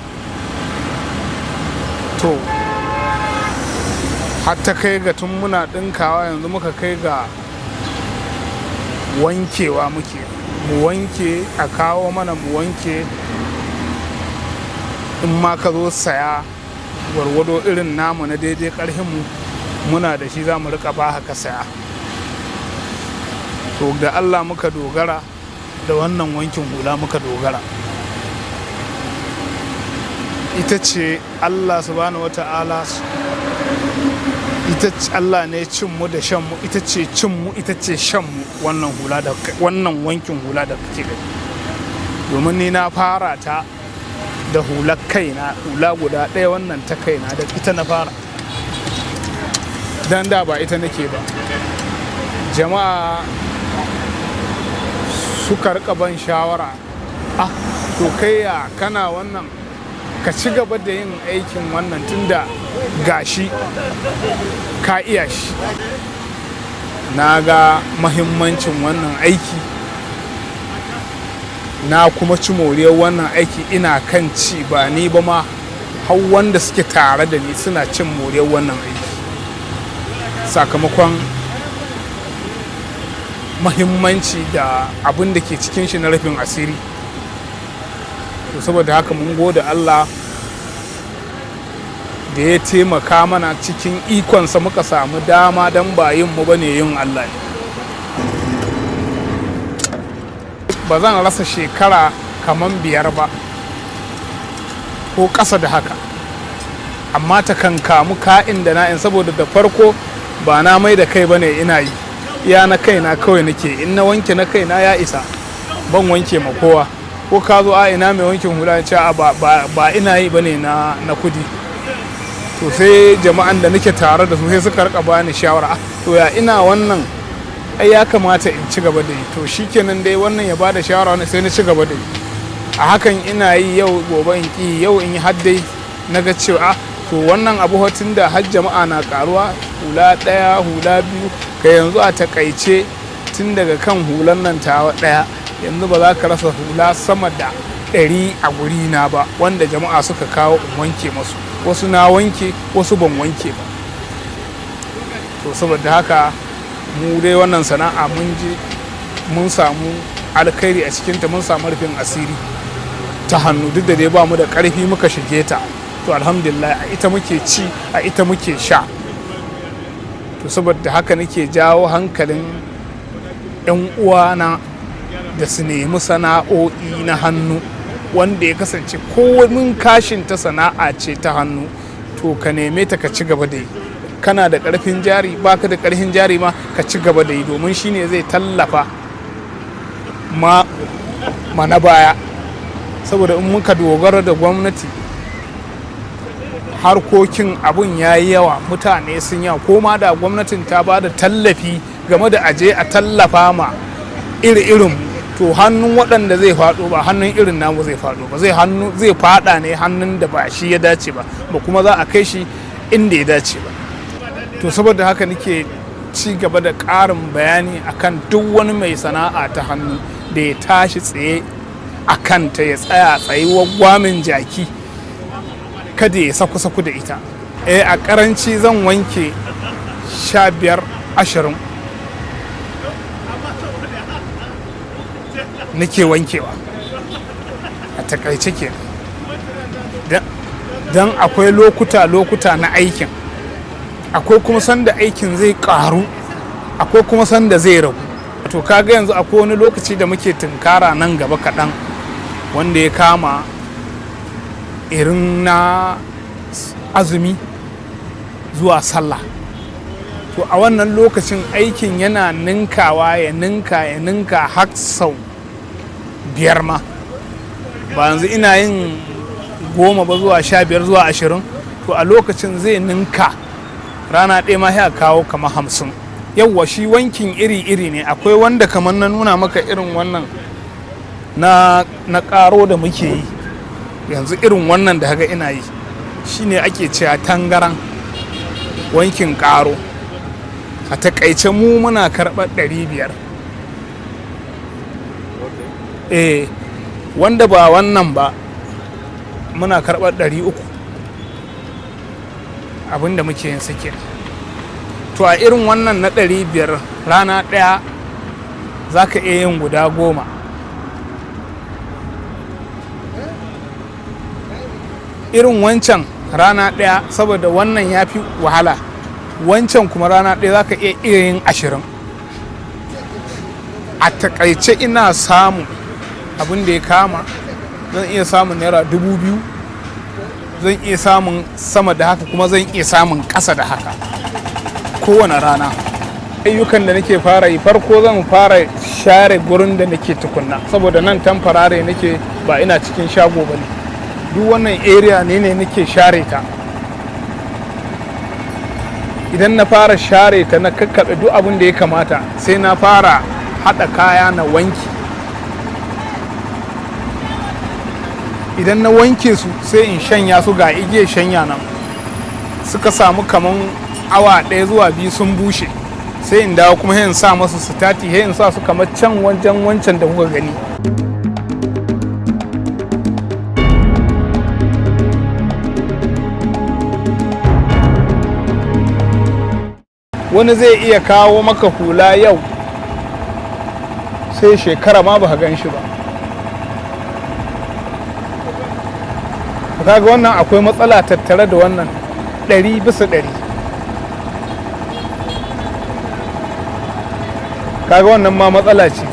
To hatta kai ga tun muna ɗinkawa yanzu muka kai ga wankewa muke, mu wanke a kawo mana mu wanke. In ma ka zo saya gwargwado irin namu na daidai ƙarfinmu muna da shi za mu rika ba haka saya. To da Allah muka dogara, da wannan wankin hula muka dogara. Ita ce Allah subhanahu wata'ala, ita ce Allah ne cinmu da shanmu, ita ce cinmu ita ce shanmu wannan hula da wannan wankin hula da kake gani. Domin ni na fara ta da hular kaina, hula guda ɗaya wannan ta kaina da ita na fara, dan da ba ita nake ba. Jama'a suka rika ban shawara, to kai ya kana wannan ka ci gaba da yin aikin wannan tunda gashi ka iya shi. Na ga mahimmancin wannan aiki, na kuma ci moriyar wannan aiki, ina kan ci ba ni ba ma har wanda suke tare da ni suna cin moriyar wannan aiki sakamakon mahimmanci da abin da ke cikin shi na rufin asiri. To saboda haka mun gode Allah da ya taimaka mana cikin ikonsa muka samu dama, don ba yin mu bane yin Allah ne. Ba zan rasa shekara kaman 5 ba ko ƙasa da haka, amma ta kan kamu ka'in da na'in, saboda da farko ba na mai da kai bane ina yi, iya na kaina kawai nake. In na wanke na kaina ya isa, ban wanke ma kowa. Ko ka zo a ina mai wankin hula ce ba ina yi bane na kudi. To sai jama'an da nake tare da su sai suka rika bani shawara, to ya ina wannan ai ya kamata in ci gaba da yi. To shikenan dai wannan ya bada shawara, wannan sai na ci gaba da yi. A hakan ina yi yau gobe in ki, yau in yi haddai na ga cewa to wannan abu hotun da har jama'a na karuwa, hula ɗaya hula biyu, ka yanzu a takaice tun daga kan hulan nan tawa ɗaya yanzu ba za ka rasa hula sama da 100 a guri na ba, wanda jama'a suka kawo in wanke masu. Wasu na wanke, wasu ban wanke ba. To saboda haka mu dai wannan sana'a mun samu alkhairi a cikinta, mun samu rufin asiri ta hannu, duk da dai ba mu da ƙarfi muka shige ta. To alhamdulillah a ita muke ci, a ita muke sha. To saboda haka nake jawo hankalin 'yan uwana da su nemi sana'o'i na hannu, wanda ya kasance komin kashin ta sana'a ce ta hannu, to ka neme ta ka ci gaba da yi. kana da ƙarfin jari baka da ƙarfin jari ma ka ci gaba da yi domin shine zai tallafa ma na baya, saboda in muka dogara da gwamnati harkokin abun ya yi yawa, mutane sun yawa, ko ma da gwamnatin ta ba da tallafi game da aje a tallafa ma iri-irin, to hannun waɗanda zai faɗo ba hannun irin namu zai faɗo ba, zai faɗa ne hannun da ba shi ya dace ba kuma za a kai shi inda ya dace ba. To saboda haka nake ci gaba da ƙarin bayani akan duk wani mai sana'a ta hannu da ya tashi tsaye a kanta, ya tsaya tsayuwar gwamin jaki, kada ya saku-saku da ita. A ƙaranci zan wanke 15-20 nake wankewa a takaice ke, don akwai lokuta na aikin, akwai kuma sanda aikin zai karu, akwai kuma sanda zai ragu. To kaga yanzu akwai wani lokaci da muke tunkara nan gaba kaɗan wanda ya kama irin na azumi zuwa sallah. To a wannan lokacin aikin yana ninkawa ya ninka har sau 5 ma, ba yanzu ina yin 10 ba zuwa 15 zuwa 20, to a lokacin zai ninka rana ɗaya ma ya kawo kamar 50. Yawwa shi wankin iri-iri ne, akwai wanda kamar na nuna maka irin wannan na ƙaro da muke yi yanzu, irin wannan da haka ina yi shine ake cewa tangaran wankin ƙaro. A takaice mu muna karɓar 500. Wanda ba wannan ba muna karɓar 300, abinda muke yin suke. To a irin wannan na 500 rana ɗaya za ka iya yin guda 10. Irin wancan rana ɗaya, saboda wannan ya fi wahala, wancan kuma rana ɗaya za ka iya yin 20. A takaice ina samu abin da ya kama, zan iya samun naira 2000, zan iya samun sama da haka, kuma zan iya samun ƙasa da haka kowane rana. Ayyukan da nake fara yi, farko zan fara share gurin da nake tukunna, saboda nan tamfarare nake, ba ina cikin shago ba ne. Duk wannan area ne nake share ta. Idan na fara share ta na kakkaɓe duk abin da ya kamata, sai na fara haɗa kaya na wanki. Idan na wanke su sai in shanya su, ga igiyar shanya nan suka samu kaman awa 1 zuwa 2 sun bushe, sai in dawo kuma in sa masu sitati, in sa su kamar can wajen wancan da kuka gani. Wani zai iya kawo maka hula yau sai shekara ma ba ka gan shi ba. Kaga wannan akwai matsala tattare da wannan 100%. Kaga wannan ma matsala ce,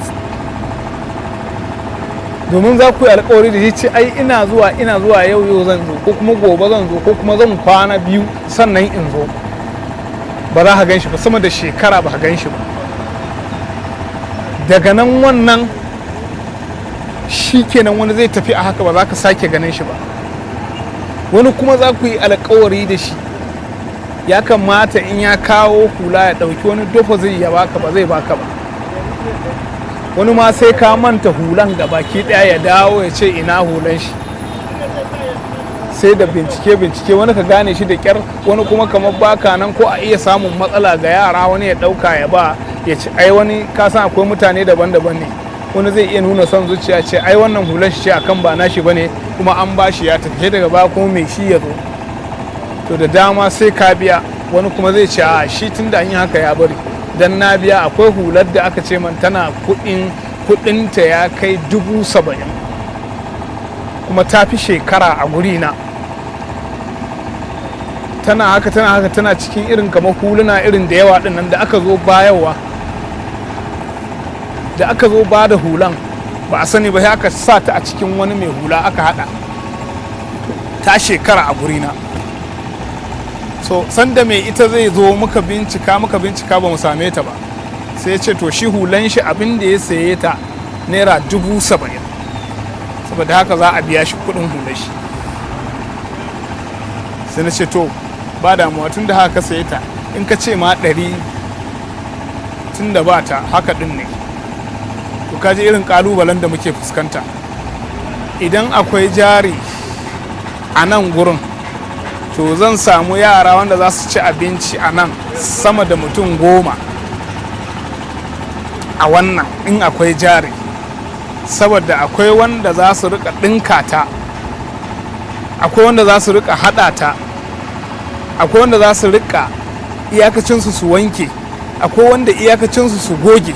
domin za ku yi alkawari da shi ce ai ina zuwa yau zan zo, ko kuma gobe zan zo, ko kuma zan kwana 2 sannan in zo. Ba za ka gan shi ba, sama da shekara ba ka gan shi ba. Daga nan wannan shi kenan wani zai tafi a haka, ba za ka sake ganin shi ba. Wani kuma za ku yi alkawari da shi, ya kamata in ya kawo hula ya ɗauki wani dofa zai ya baka, ba zai baka ba. Wani ma sai ka manta hulan da baki ɗaya ya dawo ya ce ina hulan shi, sai da bincike wani ka gane shi da kyar, wani kuma kamar baka nan, ko a iya samun matsala ga yara, wani ya ɗauka ya ba ya ce ai wani, ka san akwai mutane daban-daban ne, wani zai iya nuna son zuciya ce ai wannan hular shi ce akan ba nashi bane, kuma an bashi ya tafi, daga baya kuma mai shi ya zo. To da dama sai ka biya. Wani kuma zai ce a shi tun da an yi haka ya bari, dan na biya. Akwai hular da aka ce man tana kudinta ya kai 70,000, kuma ta fi shekara a guri na. Tana haka tana cikin irin kamar huluna irin da yawa din nan, da aka zo bayarwa, da aka zo ba da hulan ba a sani ba, sai aka sa ta a cikin wani mai hula aka hada, ta shekara a gurina. so sanda mai ita zai zo muka bincika ba mu same ta ba, sai ya ce to shi hulan shi abin da ya saye ta naira 70,000, saboda haka za a biya shi kudin hulan shi. Sai na ce to ba damuwa, tun da haka saye ta, in ka ce ma 100 tun da ba ta haka din ne. To kaji irin kalubalen da muke fuskanta. Idan akwai jari a nan gurin, to zan samu yara wanda za su ci abinci a nan sama da mutum 10 a wannan, in akwai jari, saboda akwai wanda za su rika ɗinka ta, akwai wanda za su rika haɗa ta, akwai wanda za su rika iyakacinsu su wanke, akwai wanda iyakacinsu su goge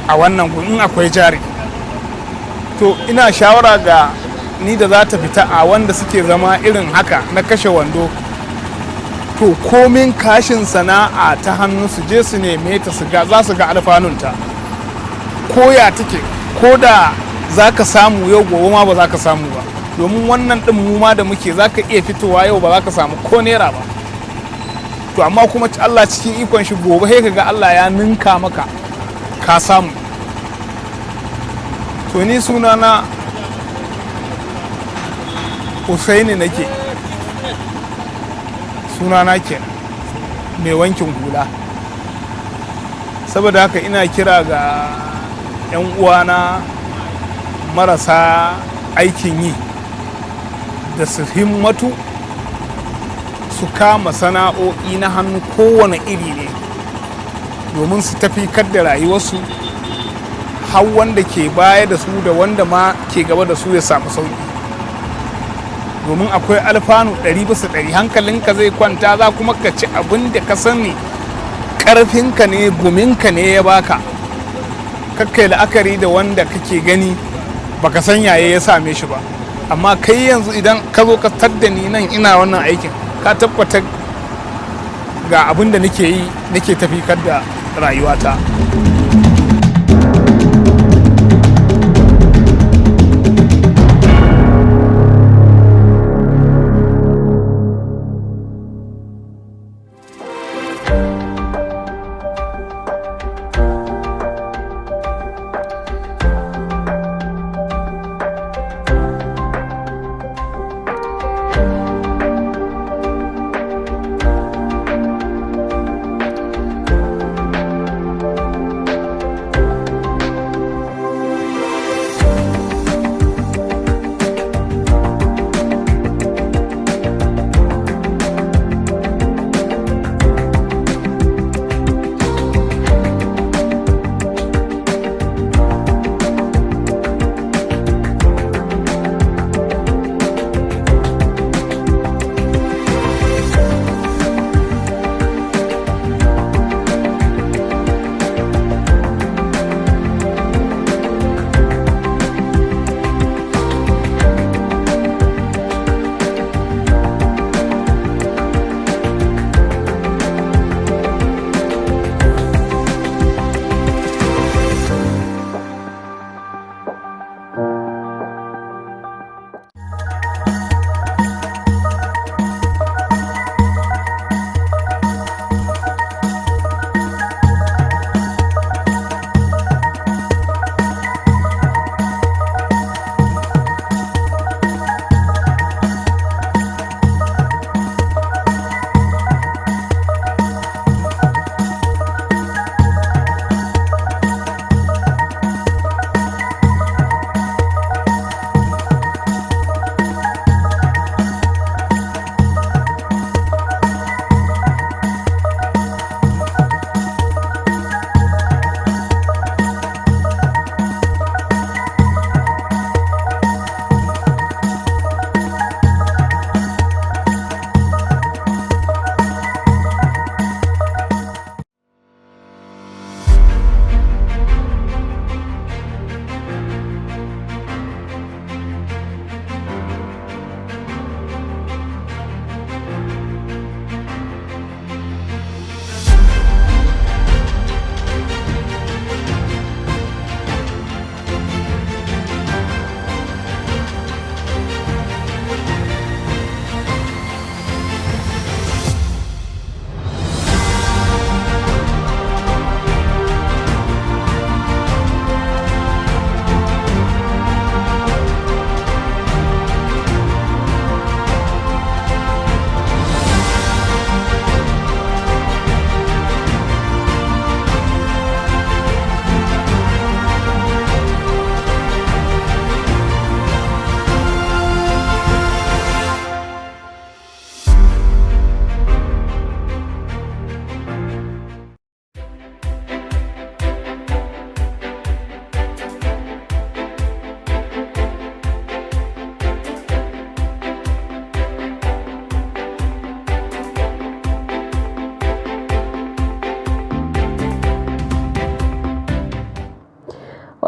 a wannan in akwai jari. To ina shawara ga ni da za ta fita a wanda suke zama irin haka na kashe wando, to komin kashin sana'a ta hannu su je su neme ta, za su ga alfanunta, ko ya take, ko da za ka samu yau gobe ma ba za ka samu ba, domin wannan ɗin mu ma da muke za ka iya fitowa yau ba za ka samu ko naira ba, to amma kuma Allah cikin ikon shi gobe sai ka ga Allah ya ninka maka ka samu. To ni sunana Usaini nake, sunana kenan, mai wankin hula. Saboda haka ina kira ga 'yan uwana marasa aikin yi da su himmatu su kama sana'o'i na hannu kowane iri ne, domin su tafi da rayuwarsu har wanda ke baya da su da wanda ma ke gaba da su ya samu sauki. Domin akwai alfanu 100%, hankalinka zai kwanta, za kuma ka ci abin da ka sani ƙarfinka ne, guminka ne ya baka, kakkai la'akari da wanda kake gani baka san yaye ya same shi ba. Amma kai yanzu idan ka zo ka tadda ni nan ina wannan aikin, ka tabbatar ga abin da nake yi, nake tafi da rayuwata.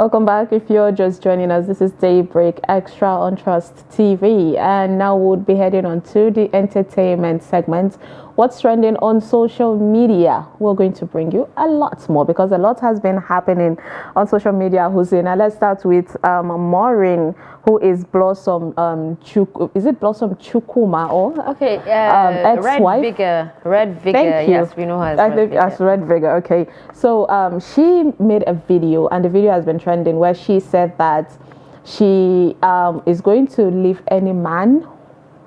Welcome back. If you're just joining us, this is Daybreak Extra on Trust TV, and now we'll be heading on to the entertainment segment. What's trending on social media? We're going to bring you a lot more because a lot has been happening on social media, Hussein. And let's start with Maureen, who is Blossom is it Blossom Chukuma or ex-wife? Red Vigor. Thank you. Yes, we know her as Red Vigor. As Red Vigor. Okay. So she made a video, and the video has been trending, where she said that she is going to leave any man,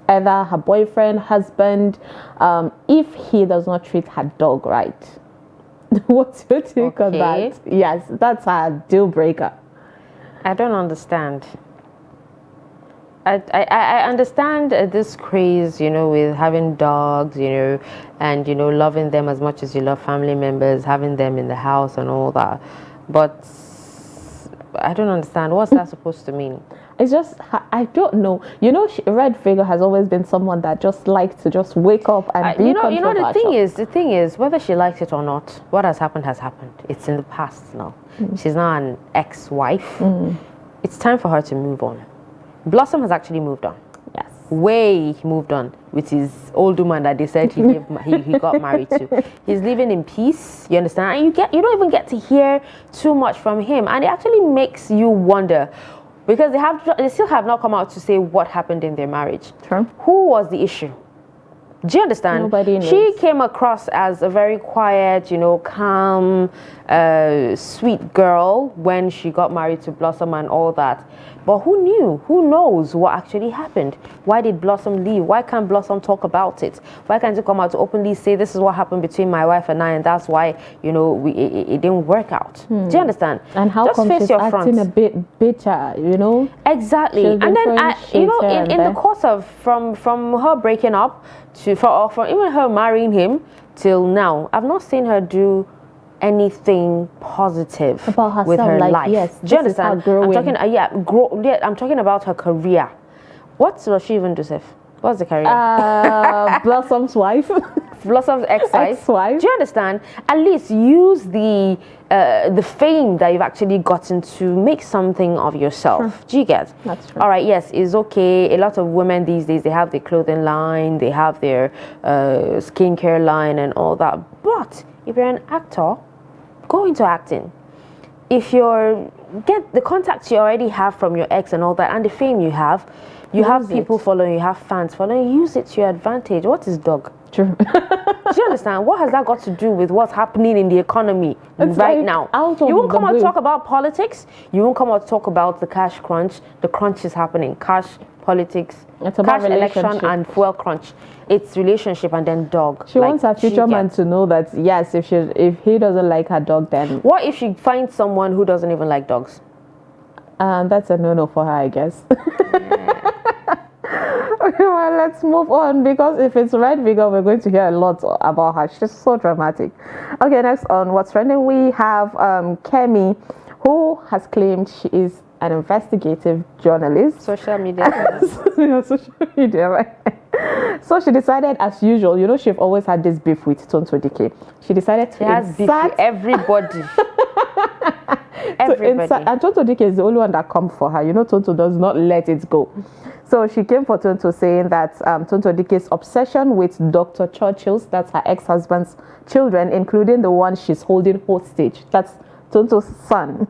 either her boyfriend, husband, if he does not treat her dog right. What's your take on that? Yes, that's a deal breaker. I don't understand. I understand this craze, with having dogs, and, loving them as much as you love family members, having them in the house and all that. But I don't understand. What's that supposed to mean? It's just, I don't know. Red Vigor has always been someone that just likes to just wake up and be controversial. The thing is, whether she likes it or not, what has happened has happened. It's in the past now. She's not an ex-wife. It's time for her to move on. Blossom has actually moved on. Yes. Way moved on with his old woman that they said he got married to. He's living in peace, you understand? And you don't even get to hear too much from him. And it actually makes you wonder, because they still have not come out to say what happened in their marriage. True. Who was the issue? Do you understand? Nobody knows. She came across as a very quiet, calm, sweet girl when she got married to Blossom and all that. But who knew? Who knows what actually happened? Why did Blossom leave? Why can't Blossom talk about it? Why can't you come out to openly say, this is what happened between my wife and I, and that's why, it didn't work out? Do you understand? And how Just come face she's your acting front. a bit bitter, Exactly. And then, in the course of, from her breaking up, from even her marrying him till now, I've not seen her do anything positive about herself, with her life. Yes, do you understand? I'm talking about her career. What does she even do, Seth? What's the career? Blossom's wife. Blossom's ex-wife. Do you understand? At least use the fame that you've actually gotten to make something of yourself. Sure. Do you get? That's true. All right, yes, it's okay. A lot of women these days, they have their clothing line, they have their skincare line and all that. But if you're an actor, go into acting. If get the contacts you already have from your ex and all that, and the fame you have people following, you have fans following, use it to your advantage. What is dog? True. Do you understand? What has that got to do with what's happening in the economy now? You won't come out to talk about politics. You won't come out to talk about the cash crunch. The crunch is happening. Cash, politics, it's about cash, election, and fuel crunch. It's relationship and then dog. She wants her future man to know that, yes, if he doesn't like her dog, then... What if she finds someone who doesn't even like dogs? That's a no-no for her, I guess. Okay, well, let's move on, because if it's Red Vigor, we're going to hear a lot about her. She's so dramatic. Okay, next on What's Trending, we have Kemi, who has claimed she is an investigative journalist. Social media. Social media, right? So she decided, as usual, she's always had this beef with Tonto Dike. She decided to has beef with everybody. Everybody. And Tonto Dike is the only one that comes for her. Tonto does not let it go. So she came for Tonto saying that Tonto Dike's obsession with Dr. Churchill's, that's her ex-husband's children, including the one she's holding hostage. That's Tonto's son.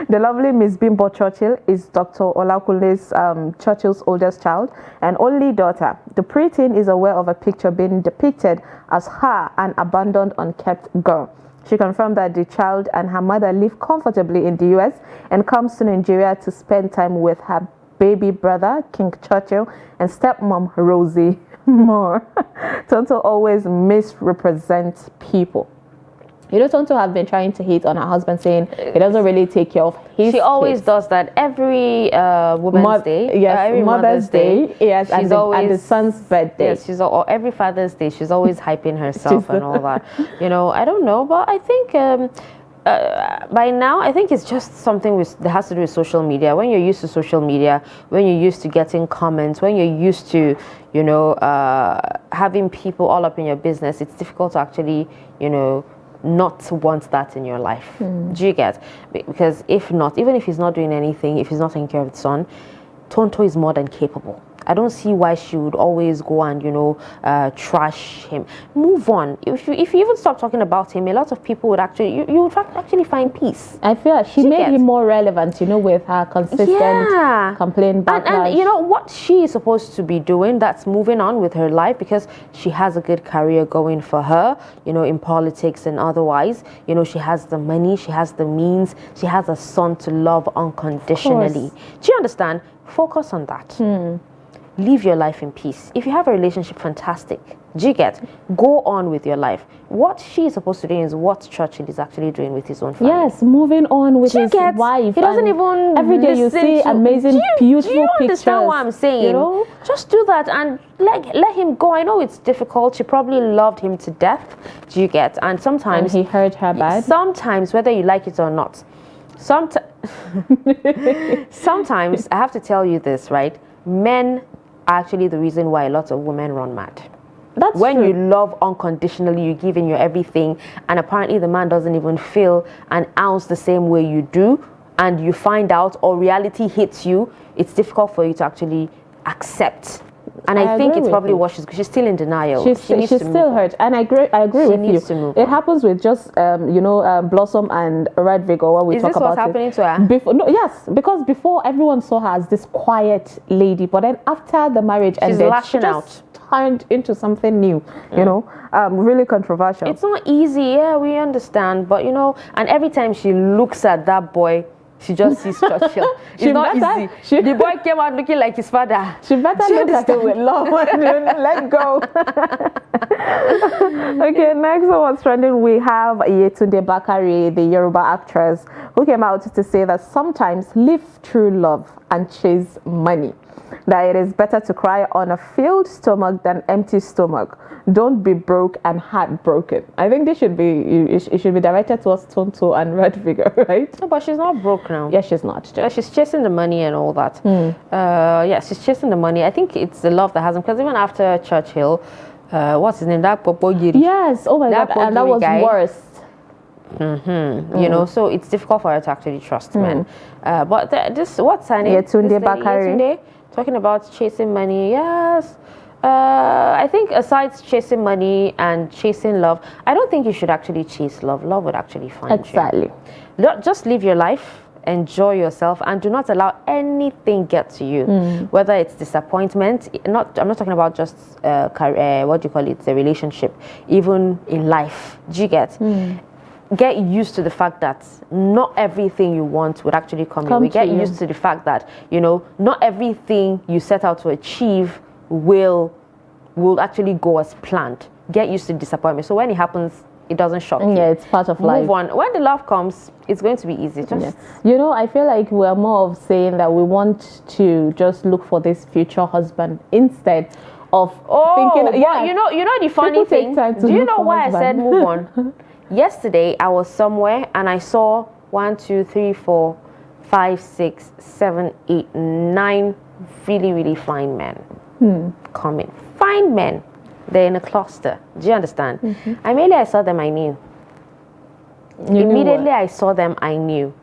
The lovely Miss Bimbo Churchill is Dr. Olakunle's Churchill's oldest child and only daughter. The preteen is aware of a picture being depicted as her, an abandoned, unkept girl. She confirmed that the child and her mother live comfortably in the US and comes to Nigeria to spend time with her baby brother, King Churchill, and stepmom, Rosie Moore. Tonto always misrepresents people. Tonto have been trying to hate on her husband, saying he doesn't really take care of his She always kids. does that every Women's Day. Yes, every Mother's Day. Yes, and the son's birthday. Yes, or every Father's Day. She's always hyping herself and all that. I don't know, but I think by now, I think it's just something that has to do with social media. When you're used to social media, when you're used to getting comments, when you're used to, having people all up in your business, it's difficult to actually, not want that in your life. Do you get? Because if not, even if he's not doing anything, if he's not taking care of his son, Tonto is more than capable. I don't see why she would always go and, you know, trash him. Move on. If you even stop talking about him, a lot of people would actually, you would actually find peace. I feel like she made him more relevant, you know, with her consistent complaint backlash. And you know what she is supposed to be doing, that's moving on with her life, because she has a good career going for her, you know, in politics and otherwise. You know, she has the money, she has the means, she has a son to love unconditionally. Do you understand? Focus on that. Live your life in peace. If you have a relationship, fantastic. Do you get? Go on with your life. What she is supposed to do is what Churchill is actually doing with his own family. Yes, moving on with his wife. He doesn't even every day you see amazing, beautiful do you pictures. Understand what I'm saying? You know? Just do that and let him go. I know it's difficult. She probably loved him to death. Do you get? And sometimes he hurt her bad. Sometimes, whether you like it or not, sometimes I have to tell you this, right? Men are actually the reason why a lot of women run mad. That's when true. you love unconditionally, you give in your everything, and apparently the man doesn't even feel an ounce the same way you do, and you find out or reality hits you, it's difficult for you to actually accept. And I think it's probably what she's still in denial. She's still hurt, and I agree with you. It happens with just you know, Blossom and Red Vigor. What we talk about. Is this what's happening to her? Before, yes, because before everyone saw her as this quiet lady, but then after the marriage ended, lashing out. Turned into something new. You know, really controversial. It's not easy. Yeah, we understand, but you know, and every time she looks at that boy, she just sees Churchill. It's not easy. The boy came out looking like his father. She better look at him with love and let go. Okay, next on what's trending, we have Yetunde Bakare, the Yoruba actress, who came out to say that sometimes live through love and chase money. That it is better to cry on a filled stomach than empty stomach. Don't be broke and heartbroken. I think this should be it should be directed towards Tonto and Red Vigor, right? No, but she's not broke now. Yeah, she's not. She's chasing the money and all that. Yeah, she's chasing the money. I think it's the love that has him, because even after Churchill, what's his name? That Popo Giri. Yes. Oh my God, and that was worse. You know, so it's difficult for her to actually trust men. But this, what's her name? Yetunde Bakare. Talking about chasing money, yes. I think aside chasing money and chasing love, I don't think you should actually chase love. Love would actually find you. Just live your life, enjoy yourself, and do not allow anything get to you. Whether it's disappointment, I'm not talking about just what do you call it, the relationship, even in life. Do you get? Get used to the fact that not everything you want would actually come your way. Get used to the fact that, you know, not everything you set out to achieve will actually go as planned. Get used to disappointment. So when it happens, it doesn't shock you. Yeah, it's part of life. Move on. When the love comes, it's going to be easy. You know, I feel like we're more of saying that we want to just look for this future husband instead of thinking. Yeah, you know the funny thing. Do you know why I said move on? Yesterday, I was somewhere and I saw 1, 2, 3, 4, 5, 6, 7, 8, 9 really, really fine men coming. Fine men. They're in a cluster. Do you understand? Immediately I saw them, I knew. Immediately I saw them, I knew.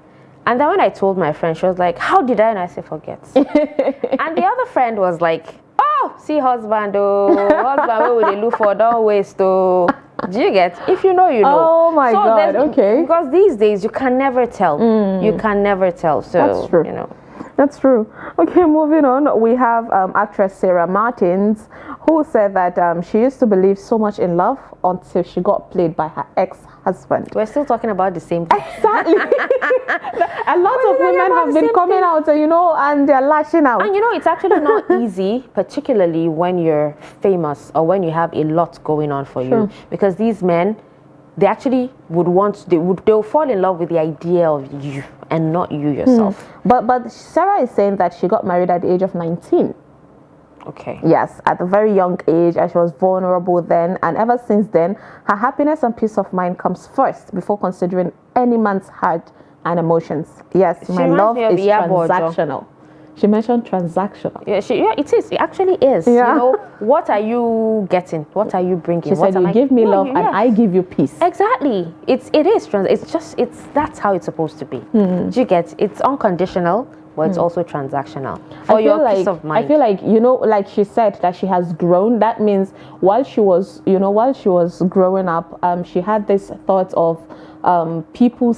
And then when I told my friend, she was like, how did I? And I said, forget. And the other friend was like, oh, see husband, husband, where would they look for? Don't waste, oh. Do you get? If you know, you know. Oh my God, okay. Because these days, you can never tell. You can never tell. So, that's true. You know. That's true. Okay, moving on. We have actress Sarah Martins, who said that she used to believe so much in love until she got played by her ex-husband. We're still talking about the same thing. Exactly. A lot of women have been coming out, you know, and they're lashing out. And you know, it's actually not easy, particularly when you're famous or when you have a lot going on for you, because these men, they actually they'll fall in love with the idea of you and not you yourself. But Sarah is saying that she got married at the age of 19. Okay. Yes, at a very young age, and she was vulnerable then, and ever since then, her happiness and peace of mind comes first before considering any man's heart and emotions. Yes, my love is transactional. She mentioned transactional. Yeah, it is. It actually is. Yeah. You know, what are you getting? What are you bringing? She said, you give me love and I give you peace. Exactly. It's that's how it's supposed to be. Do you get? It's unconditional, but it's also transactional for your peace of mind. I feel like, you know, like she said that she has grown. That means while she was growing up, she had this thought of people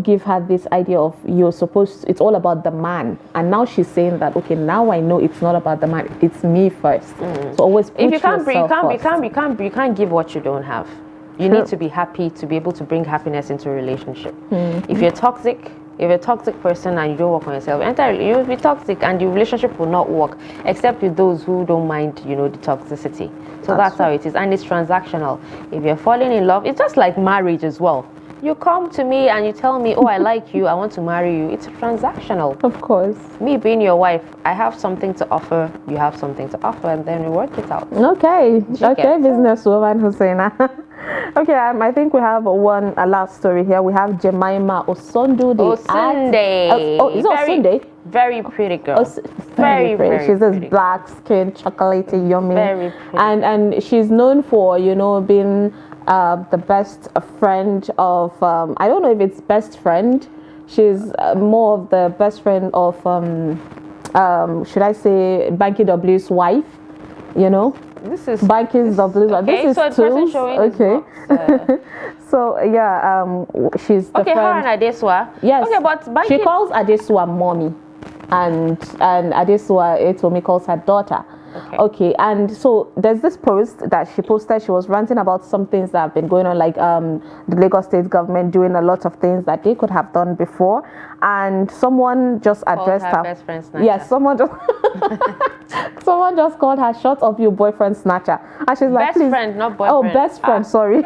give her this idea of it's all about the man, and now she's saying that, okay, now I know it's not about the man, it's me first. So always put yourself first. You can't give what you don't have. You need to be happy to be able to bring happiness into a relationship. If you're a toxic person and you don't work on yourself entirely, you'll be toxic and the relationship will not work, except with those who don't mind, the toxicity. So that's how it is, and it's transactional. If you're falling in love, it's just like marriage as well. You come to me and you tell me, oh, I like you, I want to marry you. It's transactional. Of course. Me being your wife, I have something to offer, you have something to offer, and then we work it out. Okay, businesswoman Husseina. Okay, I think we have a last story here. We have Jemima Osondu. Is it Sunday? Very pretty girl. Very pretty. She's this black skin, chocolatey, yummy. Very pretty. And she's known for, being the best friend of, I don't know if it's best friend. She's more of the best friend of, should I say, Banky W's wife, This is Banky's W's wife. Okay, this is so the person showing okay. So yeah, she's the friend. Her and Adesua. Yes. Okay, but Banky... she calls Adesua mommy, and Adesua Etomi calls her daughter. Okay, and so there's this post that she posted. She was ranting about some things that have been going on, like the Lagos state government doing a lot of things that they could have done before, and someone just addressed her. Best friend snatcher. Yes, someone just called her "shut up, you boyfriend snatcher," and she's like, best "Please, friend, not boyfriend." Oh, best friend. Sorry.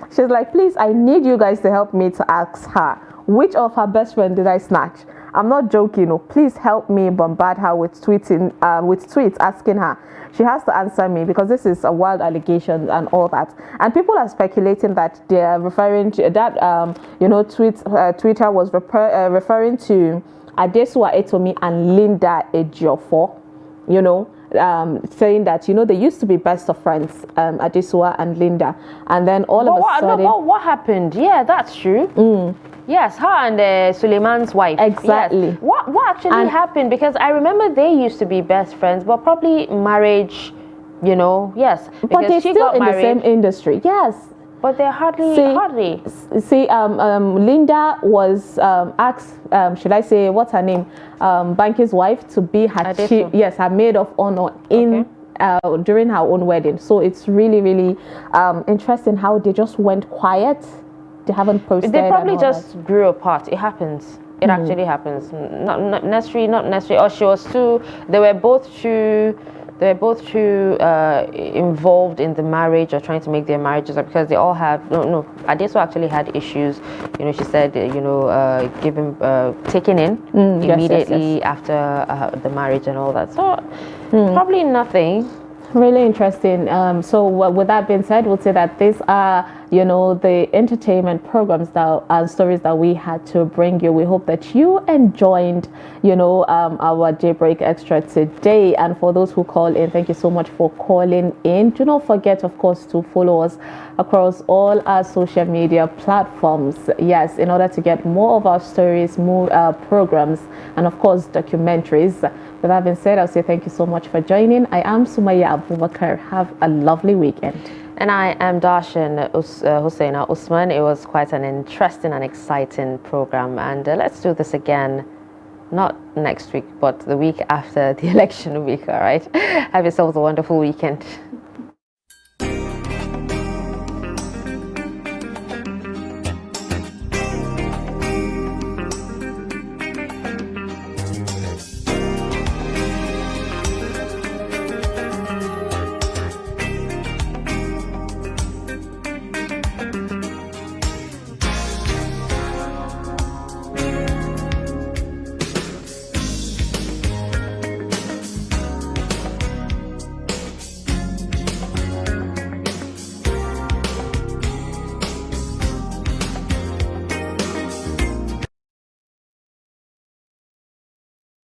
She's like, "Please, I need you guys to help me to ask her which of her best friend did I snatch." I'm not joking. No, please help me bombard her with tweets asking her. She has to answer me because this is a wild allegation and all that. And people are speculating that they are referring to that. Twitter was referring to Adesua Etomi and Linda Ejiofor. Saying that they used to be best of friends, Adesua and Linda, and then all of a sudden, what happened? Yeah, that's true. Yes, her and Suleiman's wife. Exactly. Yes. What actually happened? Because I remember they used to be best friends, but probably marriage, yes. But they're still in the same industry. Yes. But they're hardly. See, Linda was asked, should I say, what's her name? Banky's wife to be her chief, yes, her maid of honor during her own wedding. So it's really, really interesting how they just went quiet. They haven't posted. They probably just grew apart. It happens. It actually happens. Not necessarily. Or she was too. They were both too involved in the marriage or trying to make their marriages up, because they all have no. Adesua actually had issues. She said taken in immediately after the marriage and all that. So probably nothing. Really interesting. So with that being said, we'll say that these are, the entertainment programs and stories that we had to bring you. We hope that you enjoyed, our Daybreak Extra today. And for those who call in, thank you so much for calling in. Do not forget, of course, to follow us across all our social media platforms. Yes, in order to get more of our stories, more programs, and of course, documentaries. With that being said, I'll say thank you so much for joining. I am Sumaya Abubakar. Have a lovely weekend. And I am Darshan Husseina Usman. It was quite an interesting and exciting program. And let's do this again, not next week, but the week after the election week, all right? Have yourselves a wonderful weekend.